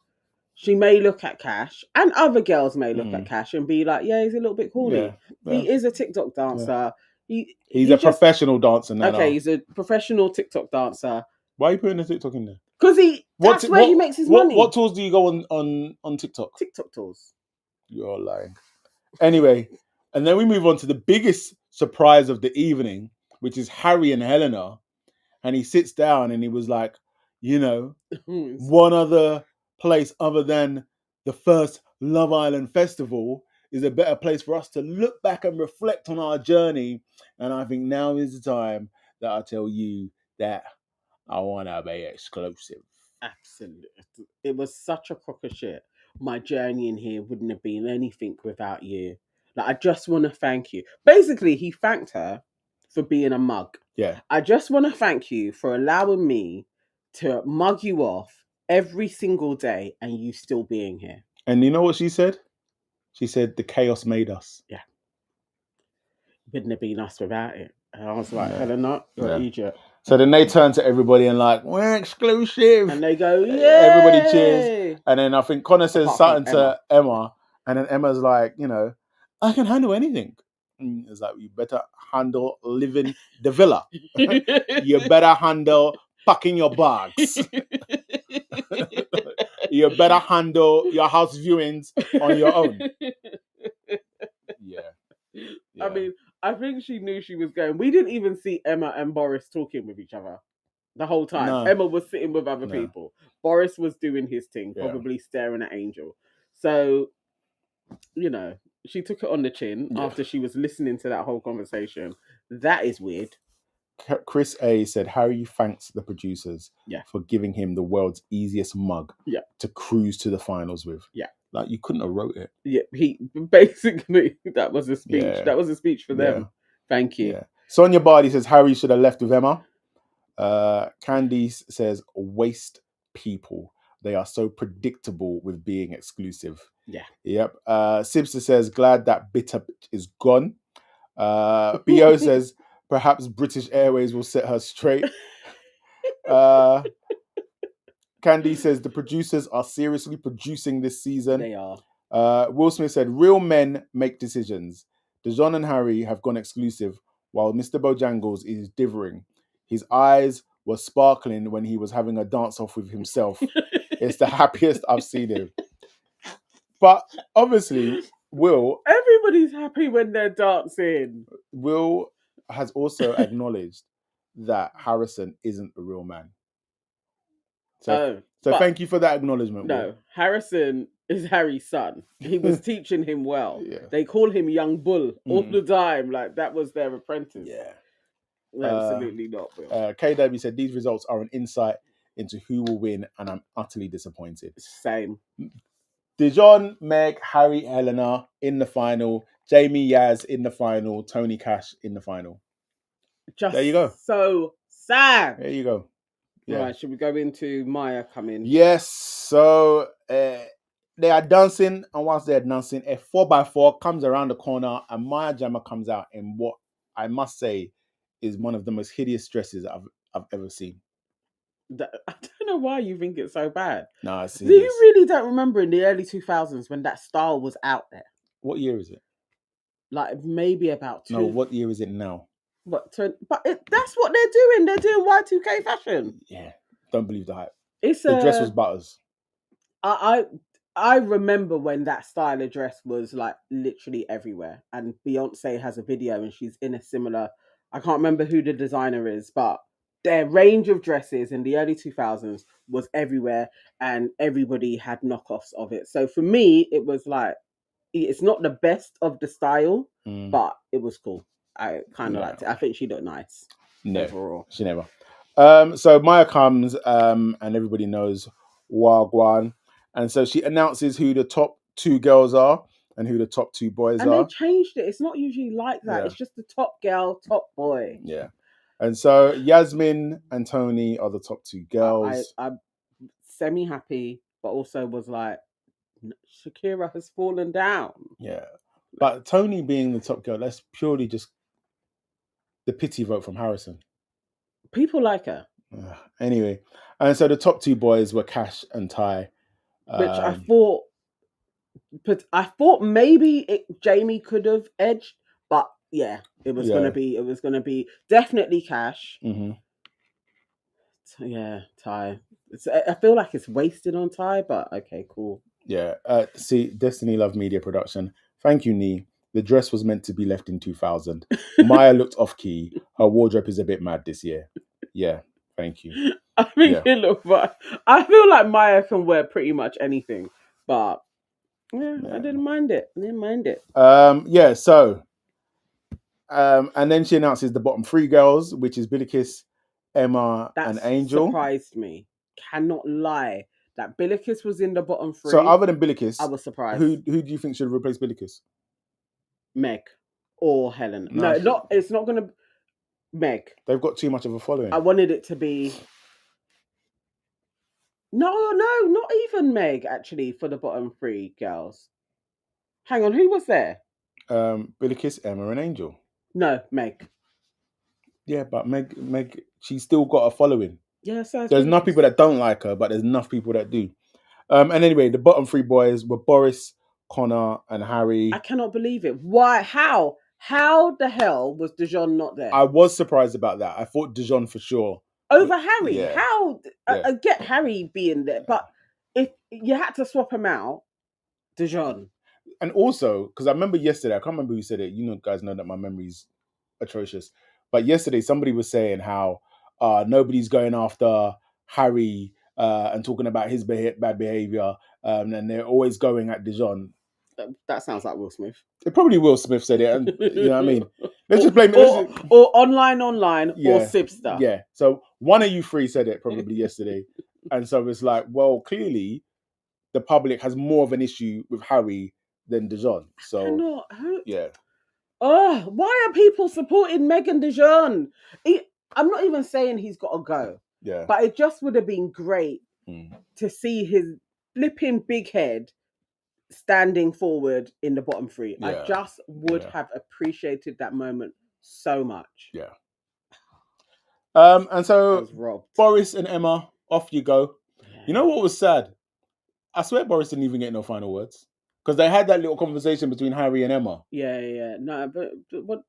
she may look at Cash, and other girls may look at Cash and be like, "Yeah, he's a little bit corny. Yeah. He is a TikTok dancer. Yeah. He's a professional dancer now. Okay, he's a professional TikTok dancer. Why are you putting the TikTok in there? Because that's where he makes his money. What tours do you go on TikTok? TikTok tours. You're lying. Anyway, and then we move on to the biggest surprise of the evening, which is Harry and Helena. And he sits down and he was like, one other place other than the first Love Island festival is a better place for us to look back and reflect on our journey. And I think now is the time that I tell you that I want to be exclusive. Absolutely. It was such a crock of shit. My journey in here wouldn't have been anything without you. Like, I just want to thank you. Basically, he thanked her for being a mug. Yeah. I just want to thank you for allowing me to mug you off every single day and you still being here. And you know what she said? She said, the chaos made us. Yeah. Wouldn't have been us without it. And I was like, Helena, you're an idiot. So then they turn to everybody and like, we're exclusive. And they go, yeah. Everybody cheers. And then I think Connor says something to Emma. And then Emma's like, I can handle anything. It's like, you better handle living the villa. You better handle packing your bags. You better handle your house viewings on your own. Yeah. I mean, I think she knew she was going. We didn't even see Emma and Boris talking with each other the whole time. No. Emma was sitting with other people. Boris was doing his thing, probably staring at Angel. So, she took it on the chin after she was listening to that whole conversation. That is weird. Chris A said Harry thanks the producers for giving him the world's easiest mug to cruise to the finals with. Yeah. Like, you couldn't have wrote it. Yeah, that was a speech. Yeah. That was a speech for them. Yeah. Thank you. Yeah. Sonia Bardi says Harry should have left with Emma. Candice says waste people. They are so predictable with being exclusive. Yeah. Yep. Sibster says glad that bitter is gone. Bo says perhaps British Airways will set her straight. Candy says the producers are seriously producing this season. They are. Will Smith said real men make decisions. Dejon and Harry have gone exclusive while Mr. Bojangles is divering. His eyes were sparkling when he was having a dance off with himself. It's the happiest I've seen him. But obviously, Will... Nobody's happy when they're dancing. Will has also acknowledged that Harrison isn't a real man. So thank you for that acknowledgement, Will. No, Harrison is Harry's son. He was teaching him well. Yeah. They call him Young Bull all the time. Like, that was their apprentice. Yeah. Absolutely not, Will. KW said these results are an insight into who will win, and I'm utterly disappointed. Same. Dijon, Meg, Harry, Helena in the final. Jamie, Yaz in the final. Tony, Cash in the final. Just there you go. So sad. There you go. Yeah. Right, should we go into Maya coming? Yes. So they are dancing, and once they're dancing, a 4x4 comes around the corner, and Maya Jama comes out in what I must say is one of the most hideous dresses I've ever seen. I don't know why you think it's so bad. No, it's hideous. You really don't remember in the early 2000s when that style was out there? What year is it? Like maybe about two. No, what year is it now? But that's what they're doing. They're doing Y2K fashion. Yeah, don't believe the hype. The dress was butters. I remember when that style of dress was like literally everywhere. And Beyonce has a video and she's in a similar. I can't remember who the designer is, but their range of dresses in the early 2000s was everywhere, and everybody had knockoffs of it. So for me, it was like, it's not the best of the style, but it was cool. I kind of liked it. I think she looked nice. No, overall. She never. So Maya comes, and everybody knows Wagwan, and so she announces who the top two girls are and who the top two boys are. And they changed it. It's not usually like that. Yeah. It's just the top girl, top boy. Yeah. And so Yasmin and Tony are the top two girls. I'm semi-happy, but also was like, Shakira has fallen down. Yeah. But Tony being the top girl, that's purely just the pity vote from Harrison. People like her. Anyway. And so the top two boys were Cash and Ty. Which I thought maybe Jamie could have edged, but yeah, it was gonna be definitely Cash. Mm-hmm. Yeah, Ty. I feel like it's wasted on Ty, but okay, cool. Yeah. See, Destiny Love Media Production. Thank you, Nee. The dress was meant to be left in 2000. Maya looked off key. Her wardrobe is a bit mad this year. Yeah, thank you. I think it looked fun. I feel like Maya can wear pretty much anything, but yeah. I didn't mind it. Yeah, so and then she announces the bottom three girls, which is Bilicus, Emma, and Angel. That surprised me. Cannot lie. That Bilicus was in the bottom three. So other than Bilicus, I was surprised. Who do you think should replace Bilicus? Meg or Helena. No, it's not going to Meg. They've got too much of a following. I wanted it to be... No, not even Meg, actually, for the bottom three girls. Hang on, who was there? Bilicus, Emma, and Angel. No, Meg. Yeah, but Meg, she's still got a following. Yeah, so there's enough people that don't like her, but there's enough people that do. And anyway, the bottom three boys were Boris, Connor, and Harry. I cannot believe it. Why? How? How the hell was Dijon not there? I was surprised about that. I thought Dijon for sure. Over Harry? Yeah. How? Yeah. I get Harry being there, but if you had to swap him out, Dijon. And also, because I remember yesterday, I can't remember who said it. You guys know that my memory's atrocious. But yesterday, somebody was saying how nobody's going after Harry and talking about his bad behavior, and they're always going at Dijon. That sounds like Will Smith. It probably Will Smith said it, and you know what I mean. Let's just blame it. Or online, or Sibster. Yeah. So one of you three said it probably yesterday, and so it's like, well, clearly, the public has more of an issue with Harry than Dijon. So yeah. Oh, why are people supporting Megan Dijon? I'm not even saying he's got to go. Yeah. But it just would have been great to see his flipping big head standing forward in the bottom three. Yeah. I just would have appreciated that moment so much. Yeah. And so Boris and Emma, off you go. Yeah. You know what was sad? I swear Boris didn't even get no final words. Because they had that little conversation between Harry and Emma. Yeah. No,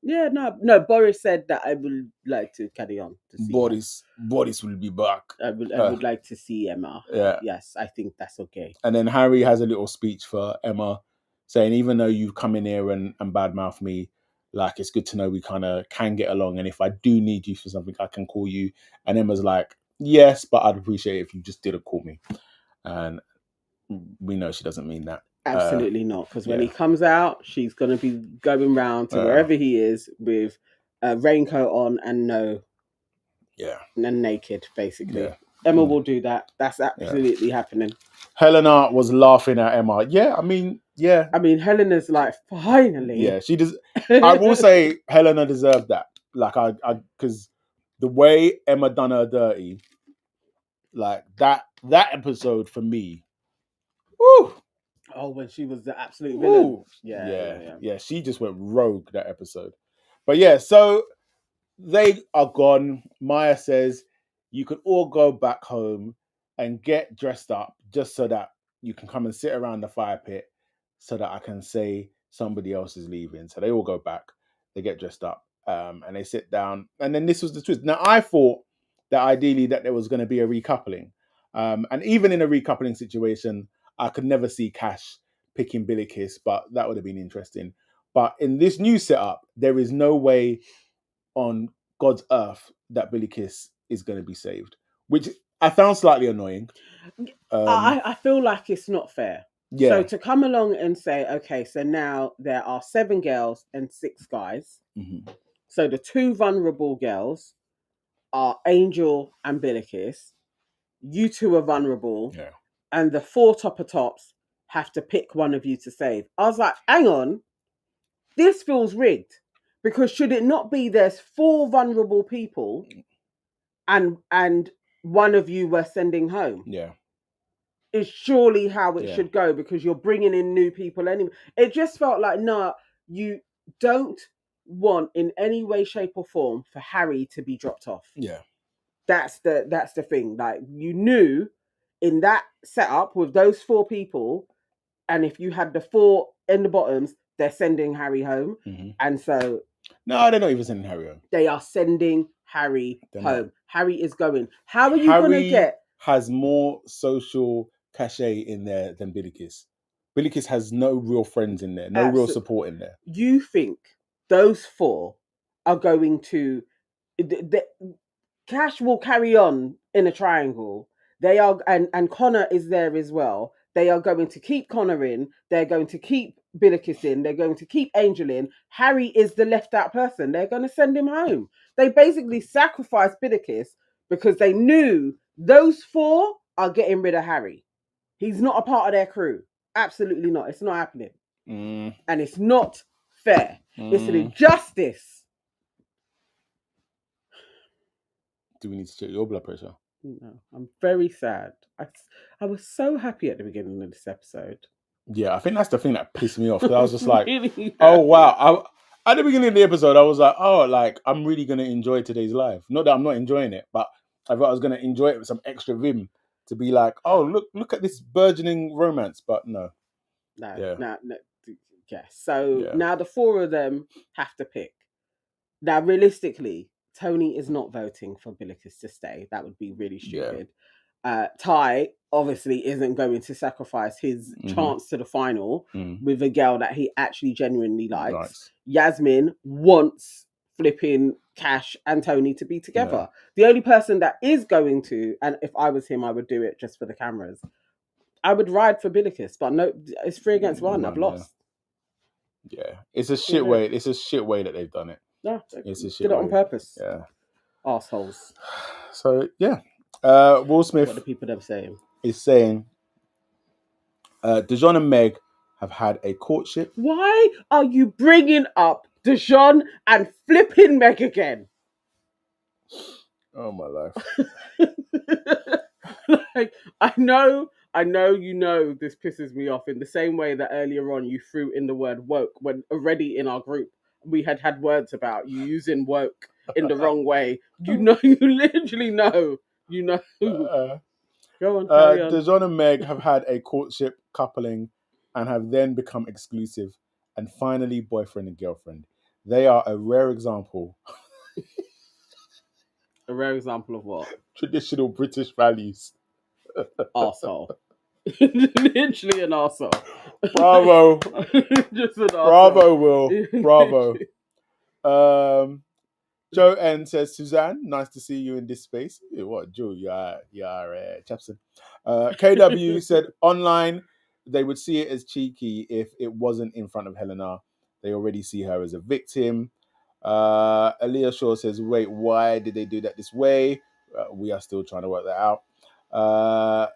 no. Boris said that I would like to carry on. To see Boris will be back. I would like to see Emma. Yeah. Yes, I think that's okay. And then Harry has a little speech for Emma, saying even though you've come in here and badmouth me, like it's good to know we kind of can get along. And if I do need you for something, I can call you. And Emma's like, yes, but I'd appreciate it if you just didn't call me. And we know she doesn't mean that. Absolutely not. Because when he comes out, she's going to be going round to wherever he is with a raincoat on and and naked, basically. Yeah. Emma will do that. That's absolutely happening. Helena was laughing at Emma. Yeah, I mean, Helena's like, finally. Yeah, she does. I will say Helena deserved that. Like, because the way Emma done her dirty, like that episode for me. Woo! Oh, when she was the absolute villain. Yeah. She just went rogue that episode. But yeah, so they are gone. Maya says you can all go back home and get dressed up just so that you can come and sit around the fire pit so that I can say somebody else is leaving. So they all go back, they get dressed up, and they sit down. And then this was the twist. Now I thought that ideally that there was going to be a recoupling. And even in a recoupling situation, I could never see Cash picking Bilicus, but that would have been interesting. But in this new setup, there is no way on God's earth that Bilicus is going to be saved, which I found slightly annoying. I feel like it's not fair. Yeah. So to come along and say, okay, so now there are 7 girls and 6 guys. Mm-hmm. So the 2 vulnerable girls are Angel and Bilicus. You 2 are vulnerable. Yeah. And the 4 topper tops have to pick one of you to save. I was like, hang on, this feels rigged. Because should it not be there's 4 vulnerable people and one of you we're sending home? Yeah. Is surely how it should go, because you're bringing in new people anyway. It just felt like, no, you don't want in any way, shape or form for Harry to be dropped off. Yeah. That's the thing. Like, you knew in that setup with those 4 people, and if you had the 4 in the bottoms, they're sending Harry home. Mm-hmm. And so no, they're not even sending Harry home. They are sending Harry home. Not. Harry is going. How are you going to get? Has more social cachet in there than Bilicus. Bilicus has no real friends in there, no real support in there. You think those 4 are going to? Cash will carry on in a triangle. They are, and Connor is there as well. They are going to keep Connor in. They're going to keep Bilicus in. They're going to keep Angel in. Harry is the left out person. They're going to send him home. They basically sacrificed Bilicus because they knew those 4 are getting rid of Harry. He's not a part of their crew. Absolutely not. It's not happening. And it's not fair. It's an injustice. Do we need to check your blood pressure? No, I'm very sad. I was so happy at the beginning of this episode. Yeah, I think that's the thing that pissed me off. Because I was just like, really oh, wow. At the beginning of the episode, I was like, oh, like, I'm really going to enjoy today's live. Not that I'm not enjoying it, but I thought I was going to enjoy it with some extra vim to be like, oh, look at this burgeoning romance. But no. No. Yeah. So now the 4 of them have to pick. Now, realistically, Tony is not voting for Bilicus to stay. That would be really stupid. Ty obviously isn't going to sacrifice his chance to the final with a girl that he actually genuinely likes. Nice. Yasmin wants flipping Cash and Tony to be together. The only person that is going to, and if I was him, I would do it just for the cameras, I would ride for Bilicus, but no, it's 3 against 1. I've lost. Yeah, it's a shit way. It's a shit way that they've done it. No, it's a shit did it on purpose. Yeah, assholes. So yeah, Will Smith. What are people them saying? Is saying Dijon and Meg have had a courtship. Why are you bringing up Dijon and flipping Meg again? Oh my life. Like, I know you know this pisses me off in the same way that earlier on you threw in the word woke when already in our group we had words about you using woke in the wrong way. You know, you literally know. You know. Go on, carry on. Dijon and Meg have had a courtship coupling and have then become exclusive and finally boyfriend and girlfriend. They are a rare example. A rare example of what? Traditional British values. Arsehole. Literally an arsehole. Bravo. Just an arsehole. Bravo, Will. Bravo. Joe N says, Suzanne, nice to see you in this space. Hey, what, Joe? You are Chapson. KW said, online, they would see it as cheeky if it wasn't in front of Helena. They already see her as a victim. Aaliyah Shaw says, wait, why did they do that this way? We are still trying to work that out.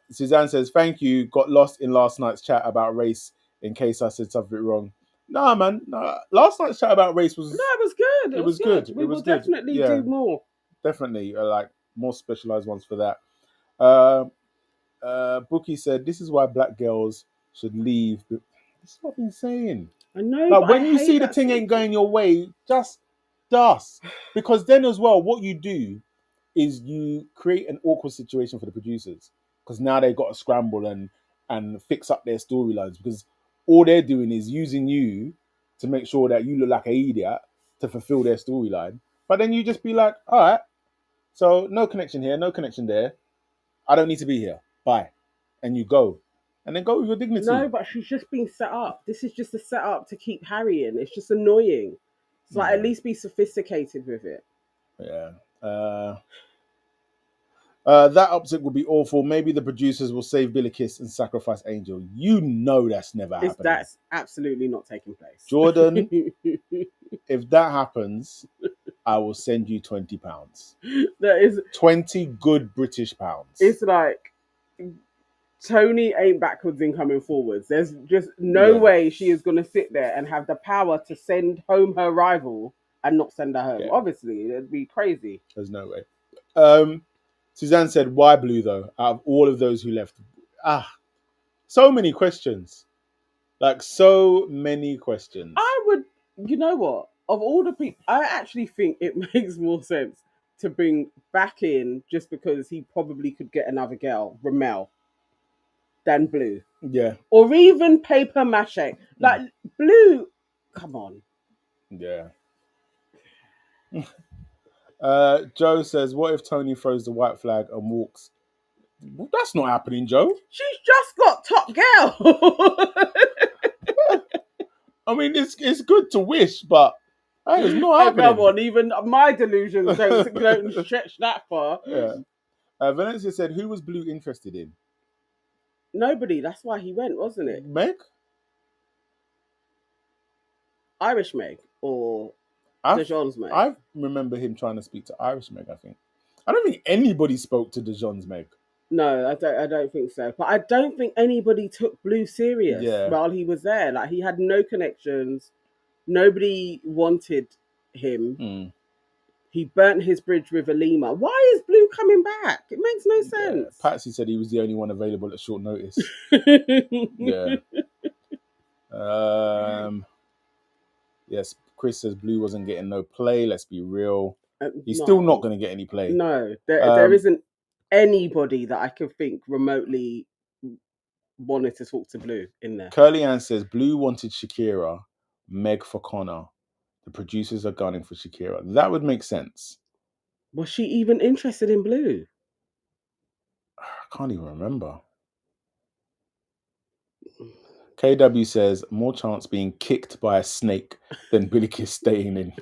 Suzanne says, thank you. Got lost in last night's chat about race in case I said something wrong. Nah, man. Nah. Last night's chat about race was... No, it was good. It was good. We It was will good. definitely Yeah. do more. Definitely. Like more specialized ones for that. Bookie said, this is why black girls should leave. This is what I've been saying. I know, Like but when I you hate see the that thing sort ain't of going your way, just dust. Because then as well, what you do is you create an awkward situation for the producers. Because now they've got to scramble and fix up their storylines. Because all they're doing is using you to make sure that you look like an idiot to fulfill their storyline. But then you just be like, all right, so no connection here, no connection there. I don't need to be here. Bye. And you go. And then go with your dignity. No, but she's just been set up. This is just a setup to keep harrying. It's just annoying. It's like, at least be sophisticated with it. Yeah. That optic would be awful. Maybe the producers will save Bilicus and sacrifice Angel. You know that's never happening. That's absolutely not taking place. Jordan, if that happens, I will send you £20. That is 20 good British pounds. It's like Tony ain't backwards in coming forwards. There's just no way she is going to sit there and have the power to send home her rival and not send her home. Yeah. Obviously, it'd be crazy. There's no way. Suzanne said, why Blue though? Out of all of those who left. So many questions. Like so many questions. I would, you know what? Of all the people, I actually think it makes more sense to bring back in just because he probably could get another girl, Ramel, than Blue. Yeah. Or even Paper Mache. Like, Blue, come on. Yeah. Joe says, what if Tony throws the white flag and walks? Well, that's not happening, Joe. She's just got Top Girl. I mean, it's good to wish, but hey, it's not happening. Come on, even my delusions don't stretch that far. Yeah. Valencia said, who was Blue interested in? Nobody. That's why he went, wasn't it? Meg? Irish Meg or DeJohn's Meg? I remember him trying to speak to Irish Meg, I think. I don't think anybody spoke to DeJohn's Meg. No, I don't think so. But I don't think anybody took Blue serious while he was there. Like, he had no connections. Nobody wanted him. He burnt his bridge with Alima. Why is Blue coming back? It makes no sense. Patsy said he was the only one available at short notice. Yeah. Yes, Chris says Blue wasn't getting no play. Let's be real. He's still not going to get any play. No, there isn't anybody that I can think remotely wanted to talk to Blue in there. Curly Ann says Blue wanted Shakira, Meg for Connor. The producers are gunning for Shakira. That would make sense. Was she even interested in Blue? I can't even remember. KW says more chance being kicked by a snake than Bilicus staying in.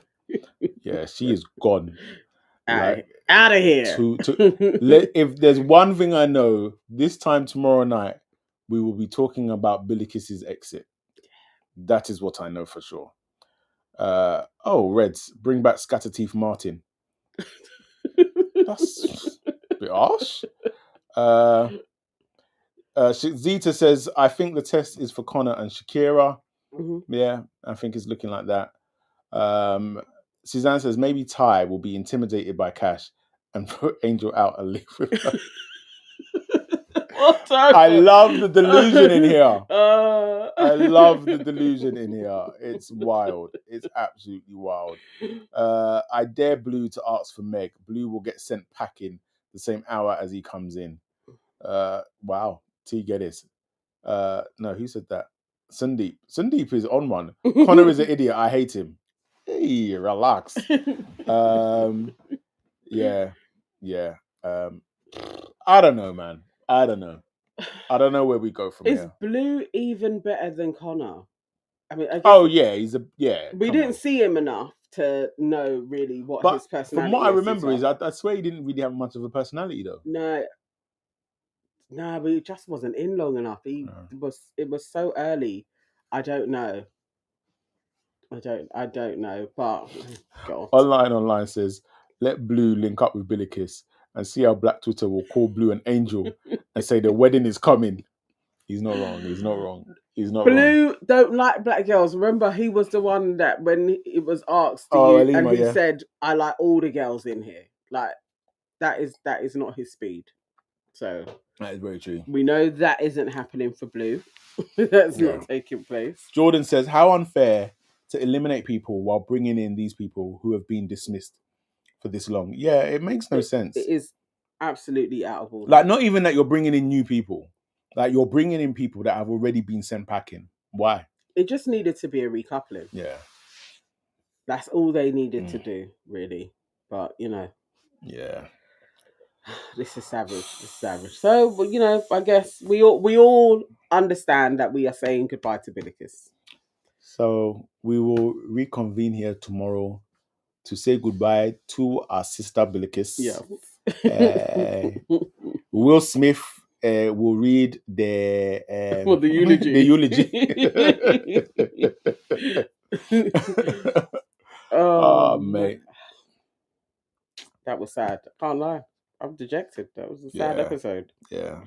Yeah, she is gone. Like, out of here. If there's one thing I know, this time tomorrow night, we will be talking about Bilicus's exit. That is what I know for sure. Reds, bring back Scatterteeth Martin. That's a bit harsh. Zeta says, I think the test is for Connor and Shakira. Yeah, I think it's looking like that. Suzanne says, maybe Ty will be intimidated by Cash and put Angel out and live with her. I love the delusion in here. I love the delusion in here. It's wild. It's absolutely wild. I dare Blue to ask for Meg. Blue will get sent packing the same hour as he comes in. Wow. T Geddes. No, who said that? Sandeep. Sandeep is on one. Connor is an idiot. I hate him. Hey, relax. Yeah. I don't know, man. I don't know. I don't know where we go from Is here. Blue even better than Connor? I mean, I guess Oh yeah, we come didn't on. see him enough to know really what But his personality from what I is. remember is I swear he didn't really have much of a personality though. No, but he just wasn't in long enough. It was so early. I don't know. I don't know. But God. Online says, let Blue link up with Bilicus and see how Black Twitter will call Blue an angel and say the wedding is coming. He's not wrong. He's not wrong. He's not wrong. Blue don't like black girls. Remember, he was the one that when it was asked, "Do Oh, you?" Helena, and he yeah. said, "I like all the girls in here." Like that is not his speed. So That is very true. we know that isn't happening for Blue. That's not taking place. Jordan says, how unfair to eliminate people while bringing in these people who have been dismissed for this long. Yeah, it makes no sense. It is absolutely out of order. Like, not even that you're bringing in new people. Like, you're bringing in people that have already been sent packing. Why? It just needed to be a recoupling. Yeah. That's all they needed to do, really. But, Yeah. This is savage. So, I guess we all understand that we are saying goodbye to Bilicus. So we will reconvene here tomorrow to say goodbye to our sister Bilicus. Yeah. Will Smith will read the eulogy. the eulogy. Oh, mate. That was sad. I can't lie. I'm dejected. That was a sad episode. Yeah.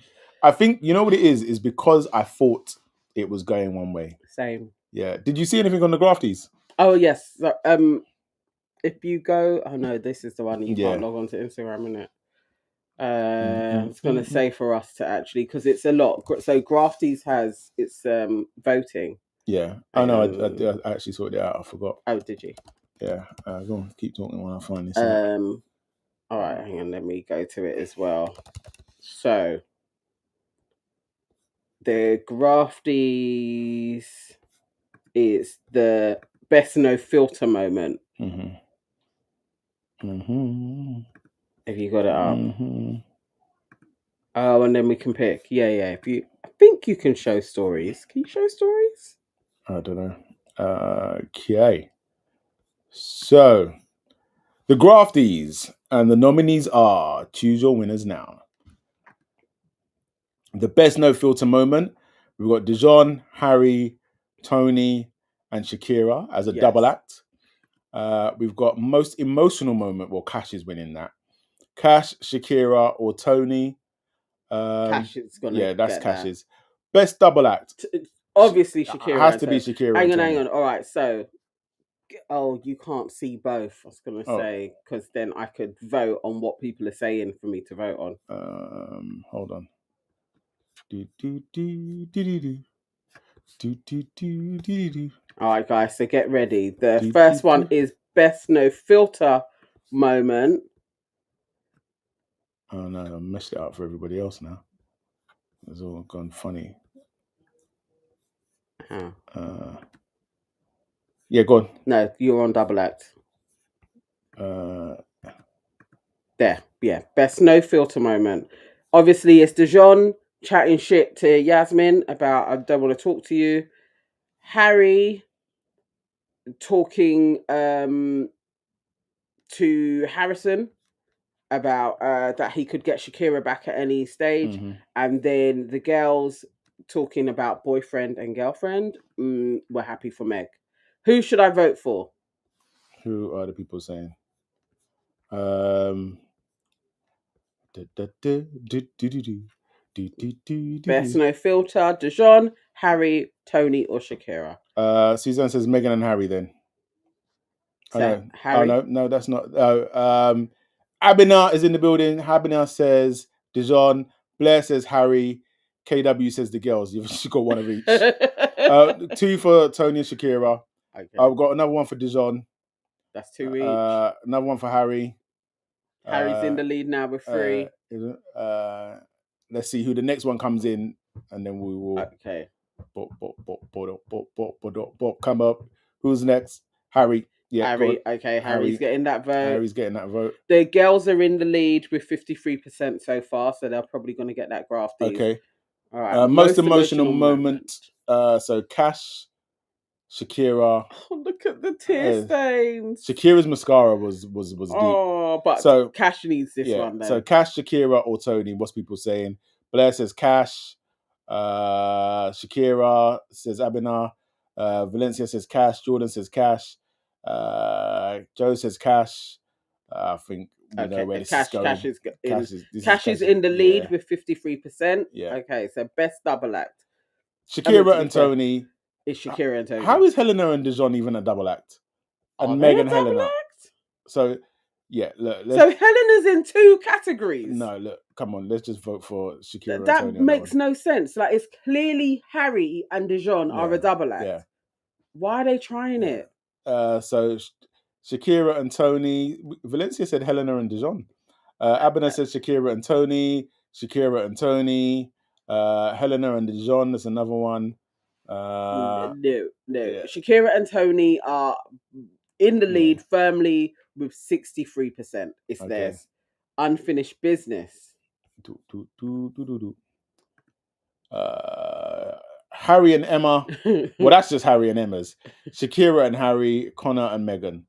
I think, you know what it is because I thought it was going one way. Same. Yeah. Did you see anything on the Grafties? Oh, yes. So, if you go... Oh, no, this is the one you can't log on to Instagram, isn't it? It's going to say for us to actually... Because it's a lot. So, Grafties has its voting. Yeah. I know. I actually sorted it out. I forgot. Oh, did you? Yeah. Go on. Keep talking when I find this. All right, hang on. Let me go to it as well. So, the Grafties is the best no filter moment. Have you got it up? Oh, and then we can pick. Yeah. I think you can show stories. Can you show stories? I don't know. Okay. So, the Grafties and the nominees are, choose your winners now. The best no filter moment, we've got Dijon, Harry, Tony, and Shakira as a double act. We've got most emotional moment. Well, Cash is winning that. Cash, Shakira, or Tony. Cash is gonna. Yeah, that's Cash's. Best double act. Obviously, Shakira. It has to be Shakira. Hang on. All right, so. Oh, you can't see both. I was gonna say because then I could vote on what people are saying for me to vote on. Hold on. All right, guys. So get ready. The first one is best no filter moment. Oh no, I messed it up for everybody else now. It's all gone funny. Yeah, go on. No, you're on double act. There, yeah. Best no filter moment. Obviously, it's Dijon chatting shit to Yasmin about I don't want to talk to you. Harry talking to Harrison about that he could get Shakira back at any stage, and then the girls talking about boyfriend and girlfriend. We're happy for Meg. Who should I vote for? Who are the people saying? Best no filter: Dijon, Harry, Tony, or Shakira. Suzanne says Megan and Harry. Then. Harry? Oh no, that's not. Abina is in the building. Abina says Dijon. Blair says Harry. KW says the girls. You've got one of each. 2 for Tony and Shakira. Okay. I've got another one for Dijon. That's 2 each. Another one for Harry. Harry's in the lead now with 3. Let's see who the next one comes in, and then we will. Okay. Come up. Who's next? Harry. Yeah, Harry. Okay, Harry's getting that vote. Harry's getting that vote. The girls are in the lead with 53% so far, so they're probably going to get that Grafties. Okay. All right. Most emotional moment. So Cash, Shakira. Oh, look at the tear stains. Shakira's mascara was deep. Oh, but so Cash needs this one then. So Cash, Shakira, or Tony. What's people saying? Blair says Cash. Shakira says Abena. Valencia says Cash. Jordan says Cash. Joe says Cash. I think we know where this is going. Cash is in the lead with 53%. Yeah. Okay, so best double act. Shakira and Tony. Is Shakira and Tony. How is Helena and Dijon even a double act? And Megan Helena. So, yeah, look. So Helena's in 2 categories. No, look, come on, let's just vote for Shakira and Tony. That makes no sense. Like, it's clearly Harry and Dijon are a double act. Yeah. Why are they trying it? So Shakira and Tony. Valencia said Helena and Dijon. Abena said Shakira and Tony. Shakira and Tony. Helena and Dijon. There's another one. No. Yeah. Shakira and Tony are in the lead firmly with 63%. It's theirs. Unfinished business. Harry and Emma. Well, that's just Harry and Emma's. Shakira and Harry, Connor and Megan.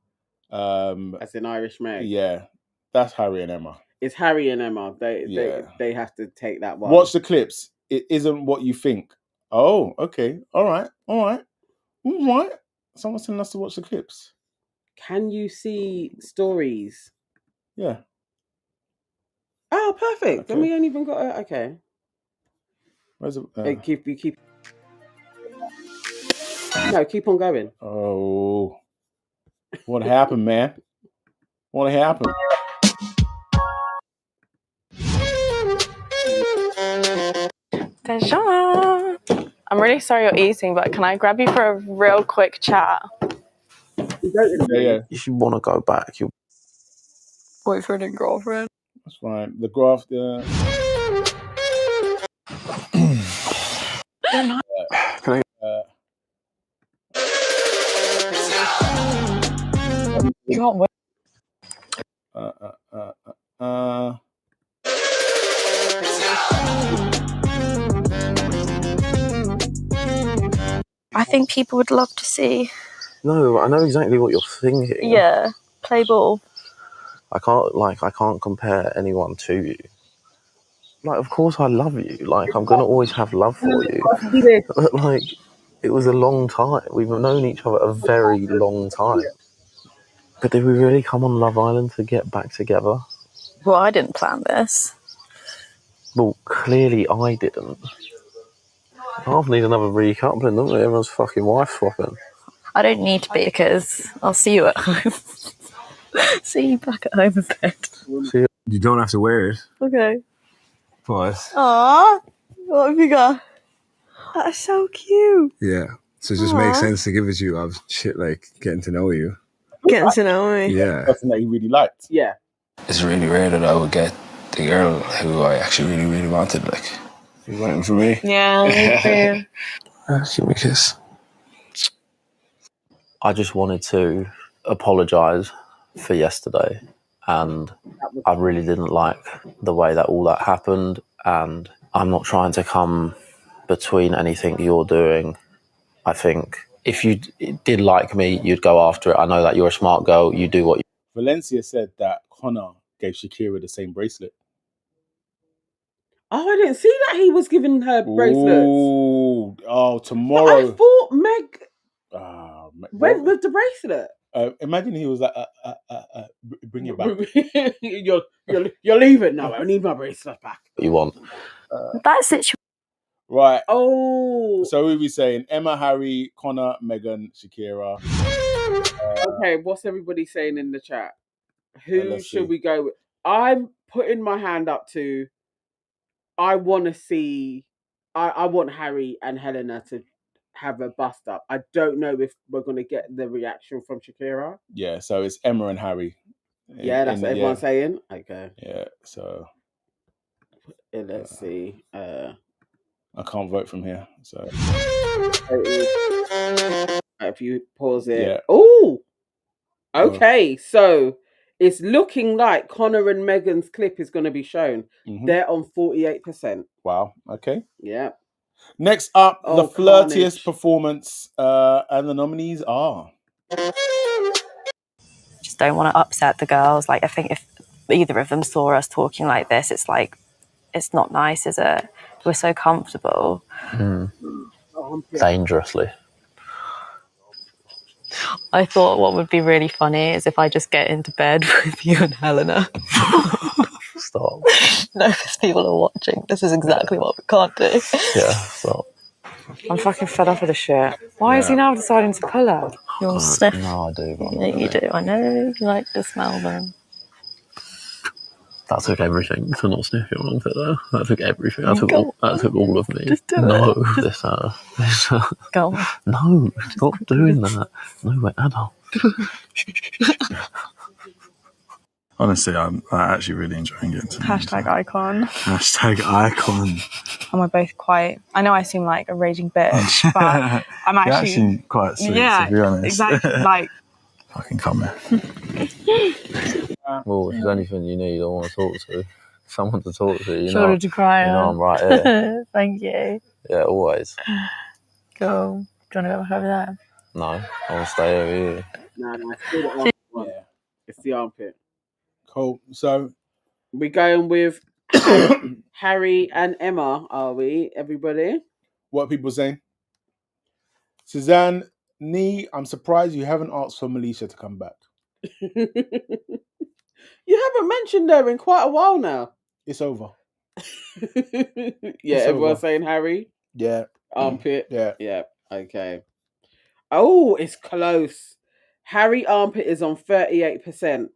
As in Irish Meg. Yeah, that's Harry and Emma. It's Harry and Emma. They have to take that one. Watch the clips. It isn't what you think. Oh, okay. All right. Someone's telling us to watch the clips. Can you see stories? Yeah. Oh, perfect. Okay. Then we ain't even got it. Okay. Where's it? Keep. No, keep on going. Oh. What happened, man? What happened? There's Jama. I'm really sorry you're eating, but can I grab you for a real quick chat? Yeah. You should want to go back. Your boyfriend and girlfriend. That's fine. The graft. Can I? You can't wait. I think people would love to see. No, I know exactly what you're thinking. Yeah, play ball. I can't compare anyone to you. Like, of course I love you. Like, I'm gonna always have love for you. But, like, it was a long time. We've known each other a very long time. But did we really come on Love Island to get back together? Well, I didn't plan this. Well, clearly I didn't. Half need another recoupling, don't we? Everyone's fucking wife swapping. I don't need to be, because I'll see you at home. See you back at home in bed. You don't have to wear it. Okay. But Aww. What have you got? That's so cute. Yeah. So it just makes sense to give it to you of shit like getting to know you. Getting to know me. Yeah. Person that you really liked. Yeah. It's really rare that I would get the girl who I actually really, really wanted. Like, you waiting for me? Yeah, me too. Give me a kiss. I just wanted to apologise for yesterday, and I really didn't like the way that all that happened, and I'm not trying to come between anything you're doing. I think if you did like me, you'd go after it. I know that you're a smart girl. You do what you... Valencia said that Connor gave Shakira the same bracelet. Oh, I didn't see that he was giving her bracelets. Oh, tomorrow. But I thought Meg went with the bracelet. Imagine he was like, bring it back. You're leaving now. I need my bracelet back. You want. That situation. Right. Oh. So we'll be saying Emma, Harry, Connor, Megan, Shakira. Okay, what's everybody saying in the chat? Who should we go with? I'm putting my hand up to... I want to see... I want Harry and Helena to have a bust up. I don't know if we're going to get the reaction from Shakira. Yeah, so it's Emma and Harry. Yeah, that's what everyone's saying. Okay. Yeah, so... Let's see. I can't vote from here, so... If you pause it... Yeah. Oh! Okay, so It's looking like Connor and Megan's clip is going to be shown. Mhm. They're on 48%. Wow. Okay. Yeah. Next up, the Oh, flirtiest carnage. performance, and the nominees are. Just don't want to upset the girls. Like, I think if either of them saw us talking like this, it's like, it's not nice, is it? We're so comfortable. Dangerously. I thought what would be really funny is if I just get into bed with you and Helena. Stop. No, because people are watching. This is exactly what we can't do. Yeah, stop. I'm fucking fed up with this shit. Why is he now deciding to pull her? You'll sniff. No, I do. Yeah, you do. I know you like to smell them. That took everything to not sniff your armpit though. That took everything. That took all of me. Just do no, it. this Go on. No, stop doing that. No, we're adults. Honestly, I'm actually really enjoying getting to know you. Hashtag icon. Hashtag icon. And we're both quite, I know I seem like a raging bitch, but I'm You're actually actually quite sweet, to be honest. Exactly. Like, fucking come here. Well, if there's anything you need, I want to talk to. Someone to talk to, you shoulder know. to cry You know, on. I'm right here. Thank you. Yeah, always. Go. Do you want to go back over there? No, I want to stay over here. No, it's still the armpit one. Yeah. It's the armpit. Cool. So we're going with Harry and Emma, are we, everybody? what are people saying? Suzanne, Nee, I'm surprised you haven't asked for Melisha to come back. You haven't mentioned her in quite a while now. It's over. Yeah, everyone's saying Harry? Yeah. Armpit? Yeah. Yeah, okay. Oh, it's close. Harry armpit is on 38%.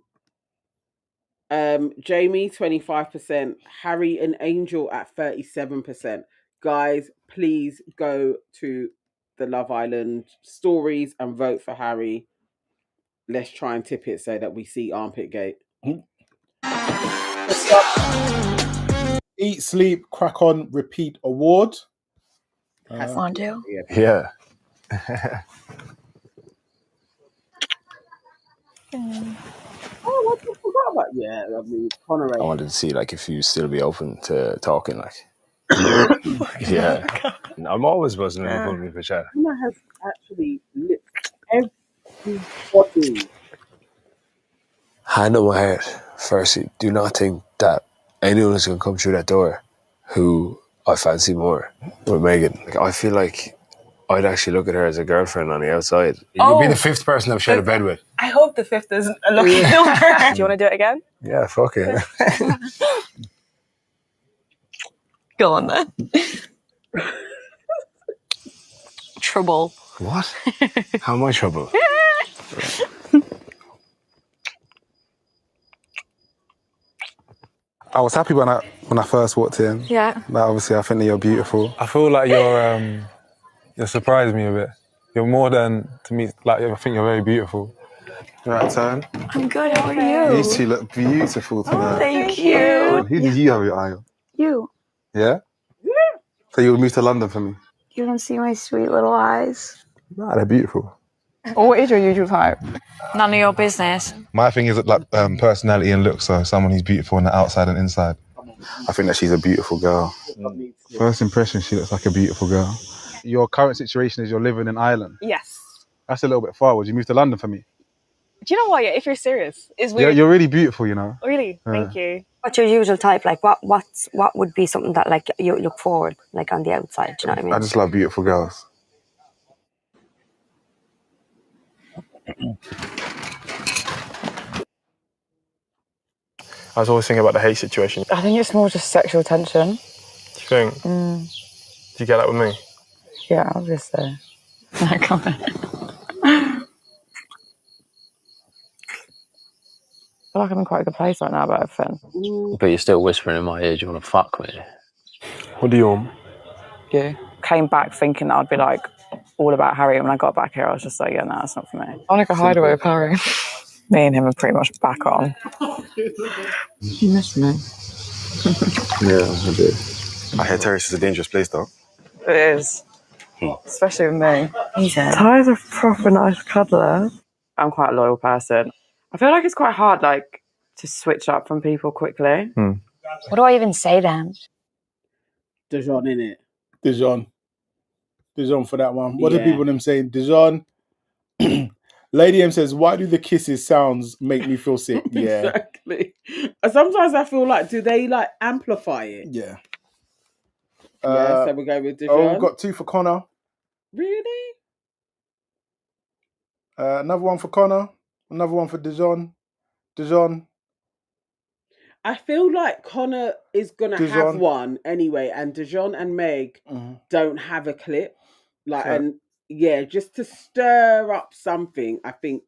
Jamie 25%. Harry and Angel at 37%. Guys, please go to the Love Island stories and vote for Harry. Let's try and tip it so that we see armpit gate. Eat, Sleep, Crack On, Repeat award. Want to? Yeah. Oh, I forgot about I mean, Conor. I wanted to see like if you still be open to talking, like. Yeah. I'm always buzzing when you put me for chat. Conor has actually lit everybody. Hand on my heart, firstly, do not think that anyone is going to come through that door who I fancy more with Megan. Like, I feel like I'd actually look at her as a girlfriend on the outside. You'd be the fifth person I've shared a bed with. I hope the fifth is a lucky number. Do you want to do it again? Yeah, fuck it. Go on then. Trouble. What? How am I trouble? I was happy when I first walked in. Yeah. Like, obviously, I think that you're beautiful. I feel like you're surprised me a bit. You're more than to me. Like, I think you're very beautiful. Right turn. I'm good. How are you? These two look beautiful tonight. Thank you. Who did you have your eye on? You. Yeah? Yeah. So you would move to London for me? You don't see my sweet little eyes. Nah, they're beautiful. What is your usual type? None of your business. My thing is like personality and looks. So someone who's beautiful on the outside and inside. I think that she's a beautiful girl. First impression, she looks like a beautiful girl. Your current situation is you're living in Ireland. Yes. That's a little bit far. Would you move to London for me? Do you know what? Yeah, if you're serious, it's weird. You're really beautiful, you know. Really? Thank you. What's your usual type? Like, what would be something that like you look forward, like on the outside? Do you know what I mean? I just love beautiful girls. I was always thinking about the hate situation. I think it's more just sexual tension. Do you think? Do you get that with me? Yeah, obviously. I can't. I feel like I'm in quite a good place right now about everything. But you're still whispering in my ear, do you want to fuck me? What do you want? Yeah. Came back thinking that I'd be like all about Harry, and when I got back here I was just like, yeah, no, that's not for me. I like a hideaway with Harry. Me and him are pretty much back on. You miss me? Yeah, I do. I hear terrace is a dangerous place though. It is. Especially with me. He's a Ty's a proper nice cuddler. I'm quite a loyal person. I feel like it's quite hard, like, to switch up from people quickly. What do I even say to him? Dijon, innit? Dijon for that one. What are people them saying? Dijon. Lady M says, "Why do the kisses sounds make me feel sick?" Yeah, exactly. Sometimes I feel like, do they like amplify it? Yeah. So we go with Dijon. Oh, we've got 2 for Connor. Really? Another one for Connor. Another one for Dijon. I feel like Connor is gonna have one anyway, and Dijon and Meg don't have a clip. Like, and just to stir up something, I think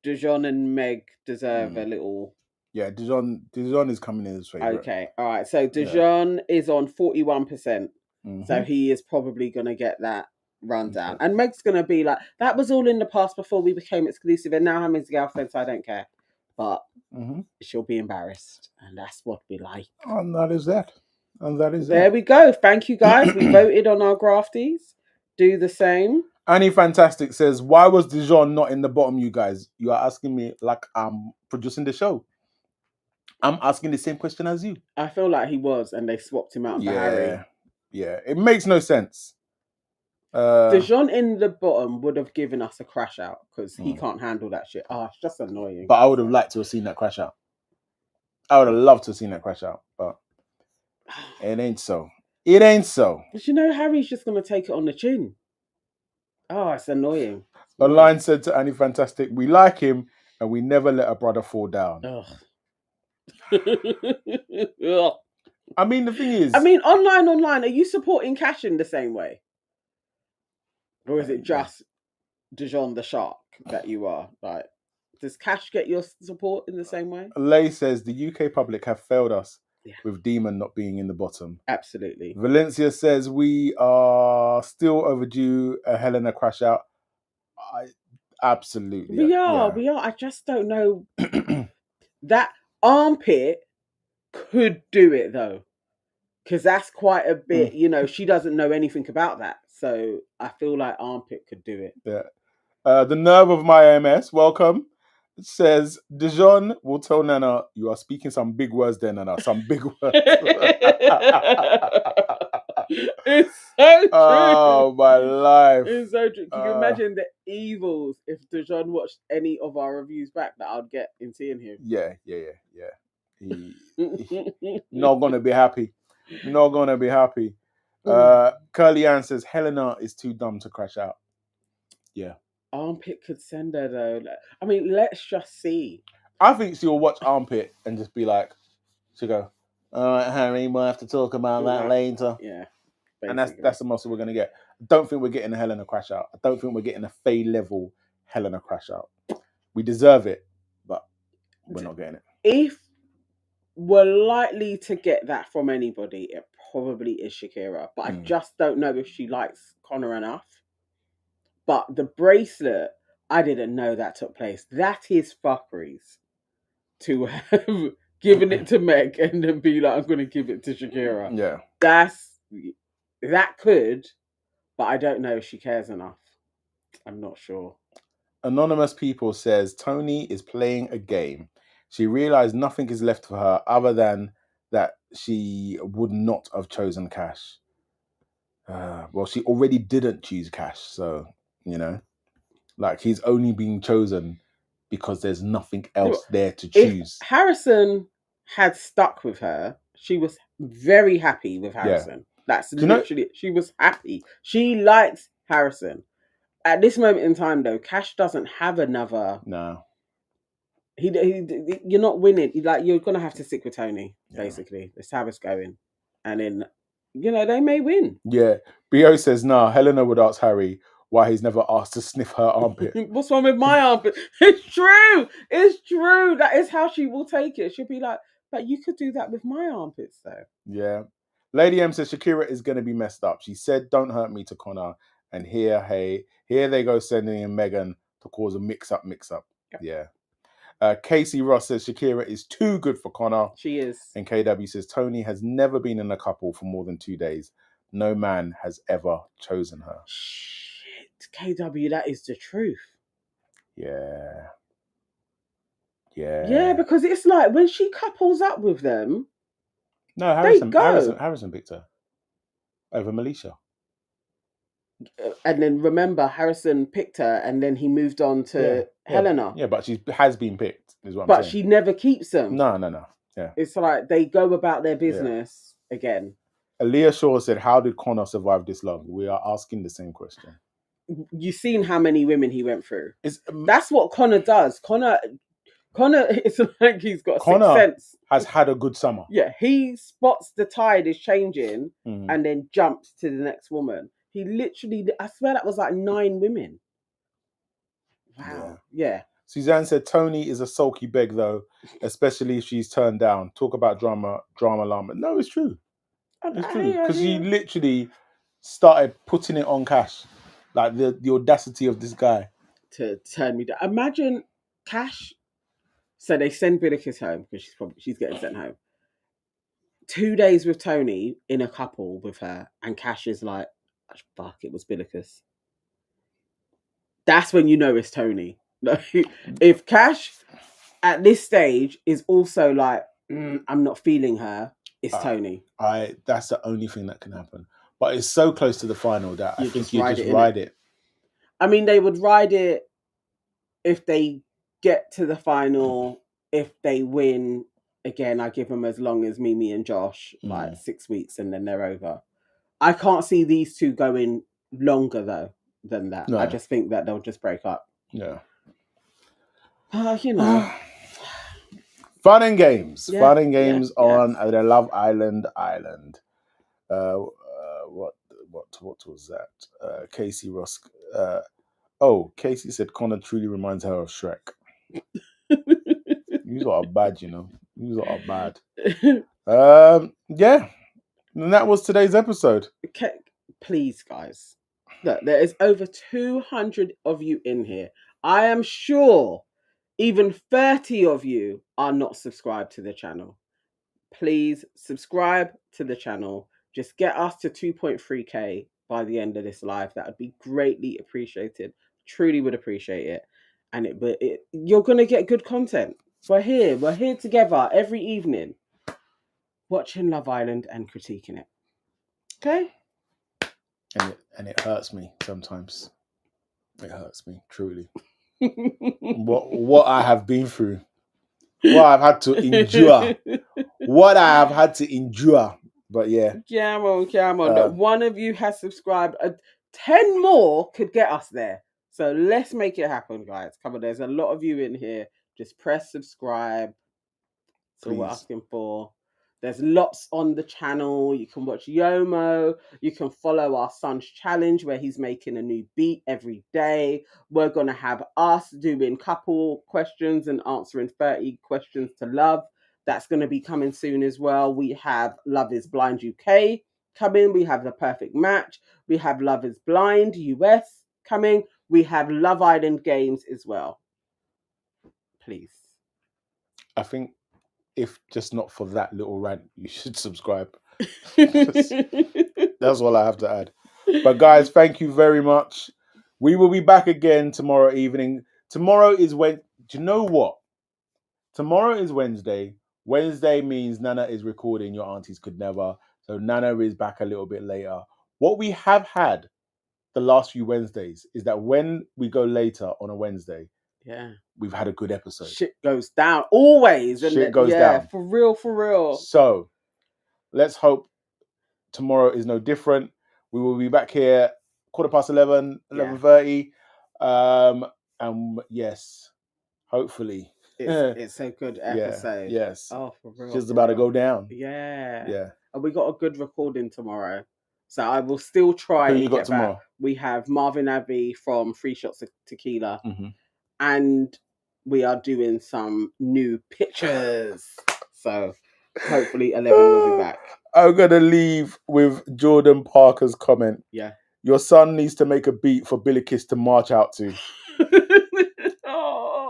Dijon and Meg deserve a little. Yeah, Dijon is coming in as favourite. Okay, all right. So Dijon is on 41%. So he is probably gonna get that rundown. And Meg's gonna be like, that was all in the past before we became exclusive, and now I'm his girlfriend, so I don't care. But she'll be embarrassed, and that's what we like. And that is that. There we go. Thank you, guys. We voted on our Grafties. Do the same. Annie Fantastic says, "Why was Dijon not in the bottom, you guys? You are asking me like I'm producing the show. I'm asking the same question as you." I feel like he was, and they swapped him out for Harry. Yeah, it makes no sense. Dijon in the bottom would have given us a crash out because he can't handle that shit. Oh, it's just annoying. But I would have liked to have seen that crash out. I would have loved to have seen that crash out, but it ain't so. But you know, Harry's just going to take it on the chin. Oh, it's annoying. A line said to Annie Fantastic, "We like him and we never let a brother fall down." Ugh. I mean, the thing is... online, are you supporting Cash in the same way? Or is it just Dijon the Shark that you are? Like, does Cash get your support in the same way? Lay says, "The UK public have failed us with Demon not being in the bottom." Absolutely. Valencia says, "We are still overdue a Helena crash out." Absolutely. We are. I just don't know. That armpit could do it though. Because that's quite a bit, she doesn't know anything about that. So I feel like armpit could do it. Yeah. The nerve of my MS, welcome. It says, "Dijon will tell Nana, you are speaking some big words there, Nana. Some big words." It's so true. Oh, my life. It's so true. Can you imagine the evils if Dijon watched any of our reviews back that I'd get in seeing him? Yeah. He not going to be happy. Curly Ann says, "Helena is too dumb to crash out." Yeah. Armpit could send her though. I mean, let's just see. I think she'll watch Armpit and just be like, she'll go, "All right, Harry, we'll have to talk about that later." Yeah. Basically. And that's the most we're going to get. I don't think we're getting a Helena crash out. I don't think we're getting a Faye level Helena crash out. We deserve it, but we're not getting it. If we're likely to get that from anybody, it probably is Shakira. But I just don't know if she likes Connor enough. But the bracelet, I didn't know that took place. That is fuckeries to have given it to Meg and then be like, I'm going to give it to Shakira. Yeah. That could, but I don't know if she cares enough. I'm not sure. Anonymous People says, "Tony is playing a game. She realized nothing is left for her other than that she would not have chosen Cash." Well, she already didn't choose Cash, so, like he's only being chosen because there's nothing else there to choose. If Harrison had stuck with her, she was very happy with Harrison. That's literally it. She was happy. She likes Harrison. At this moment in time, though, Cash doesn't have another. No. You're not winning. You're gonna have to stick with Tony. Basically, that's how it's going. And then, they may win. Yeah. Bo says, "Nah, Helena would ask Harry why he's never asked to sniff her armpit." What's wrong with my armpit? It's true. That is how she will take it. She'll be like, "But you could do that with my armpits, though." Yeah. Lady M says Shakira is going to be messed up. She said, "Don't hurt me" to Connor. And here they go sending in Megan to cause a mix-up. Yep. Yeah. Casey Ross says Shakira is too good for Connor. She is. And KW says Tony has never been in a couple for more than 2 days. No man has ever chosen her. Shit, KW, that is the truth. Yeah. Yeah, because it's like when she couples up with them. No, Harrison picked her over Melisha. And then remember, Harrison picked her, and then he moved on to Helena. Yeah, but she has been picked. Is what I'm But saying. she never keeps them. No. Yeah, it's like they go about their business again. Aaliyah Shaw said, "How did Connor survive this long?" We are asking the same question. You've seen how many women he went through. That's what Connor does. Connor, it's like he's got a sixth sense. Has had a good summer. Yeah, he spots the tide is changing and then jumps to the next woman. He literally, I swear that was like 9 women. Wow. Yeah. Suzanne said, Tony is a sulky beg though, especially if she's turned down. Talk about drama llama. No, it's true. It's true. Because he literally started putting it on Cash. Like the audacity of this guy. To turn me down. Imagine Cash. So they send Bilicus home because she's getting sent home. 2 days with Tony in a couple with her, and Cash is like, fuck, it was Bilicus. That's when you know it's Tony. If Cash at this stage is also like, I'm not feeling her, it's Tony. That's the only thing that can happen. But it's so close to the final that I think you just ride it. I mean, they would ride it if they get to the final. If they win, again, I give them as long as Mimi and Josh, like 6 weeks, and then they're over. I can't see these two going longer though than that. No. I just think that they'll just break up. Yeah. You know. Fun and games. Fun and games on the Love Island island. What was that? Casey Ross. Casey said Connor truly reminds her of Shrek. You lot are bad, you know. You lot are bad. Yeah. And that was today's episode. Okay, please, guys. Look, there is over 200 of you in here. I am sure even 30 of you are not subscribed to the channel. Please subscribe to the channel. Just get us to 2.3k by the end of this live. That would be greatly appreciated. Truly would appreciate it. And you're going to get good content. We're here together every evening, watching Love Island and critiquing it. Okay? And it hurts me sometimes. It hurts me, truly. what I have been through. What I've had to endure. What I have had to endure. But yeah. Come on. One of you has subscribed. 10 more could get us there. So let's make it happen, guys. Come on, there's a lot of you in here. Just press subscribe. That's all we're asking for. There's lots on the channel. You can watch Yomo. You can follow our son's challenge where he's making a new beat every day. We're going to have us doing couple questions and answering 30 questions to love. That's going to be coming soon as well. We have Love is Blind UK coming. We have The Perfect Match. We have Love is Blind US coming. We have Love Island Games as well. Please. I think if just not for that little rant, you should subscribe. That's all I have to add. But guys, thank you very much. We will be back again tomorrow evening. Tomorrow is do you know what? Tomorrow is Wednesday. Wednesday means Nana is recording Your Aunties Could Never. So Nana is back a little bit later. What we have had the last few Wednesdays is that when we go later on a Wednesday, we've had a good episode. Shit goes down always. Shit goes down. For real. So let's hope tomorrow is no different. We will be back here 11:15, 11:30. And yes, hopefully. It's a good episode. Yes. Oh, for real. Just about to go down. Yeah. And we got a good recording tomorrow. So I will still try and get back. We have Marvin Abbey from 3 Shots of Tequila. Mm-hmm. And we are doing some new pictures. So hopefully 11 will be back. I'm going to leave with Jordan Parker's comment. Yeah. Your son needs to make a beat for Bilicus to march out to.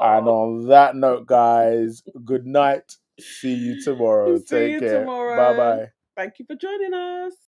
And on that note, guys, good night. See you tomorrow. Take care. Bye-bye. Thank you for joining us.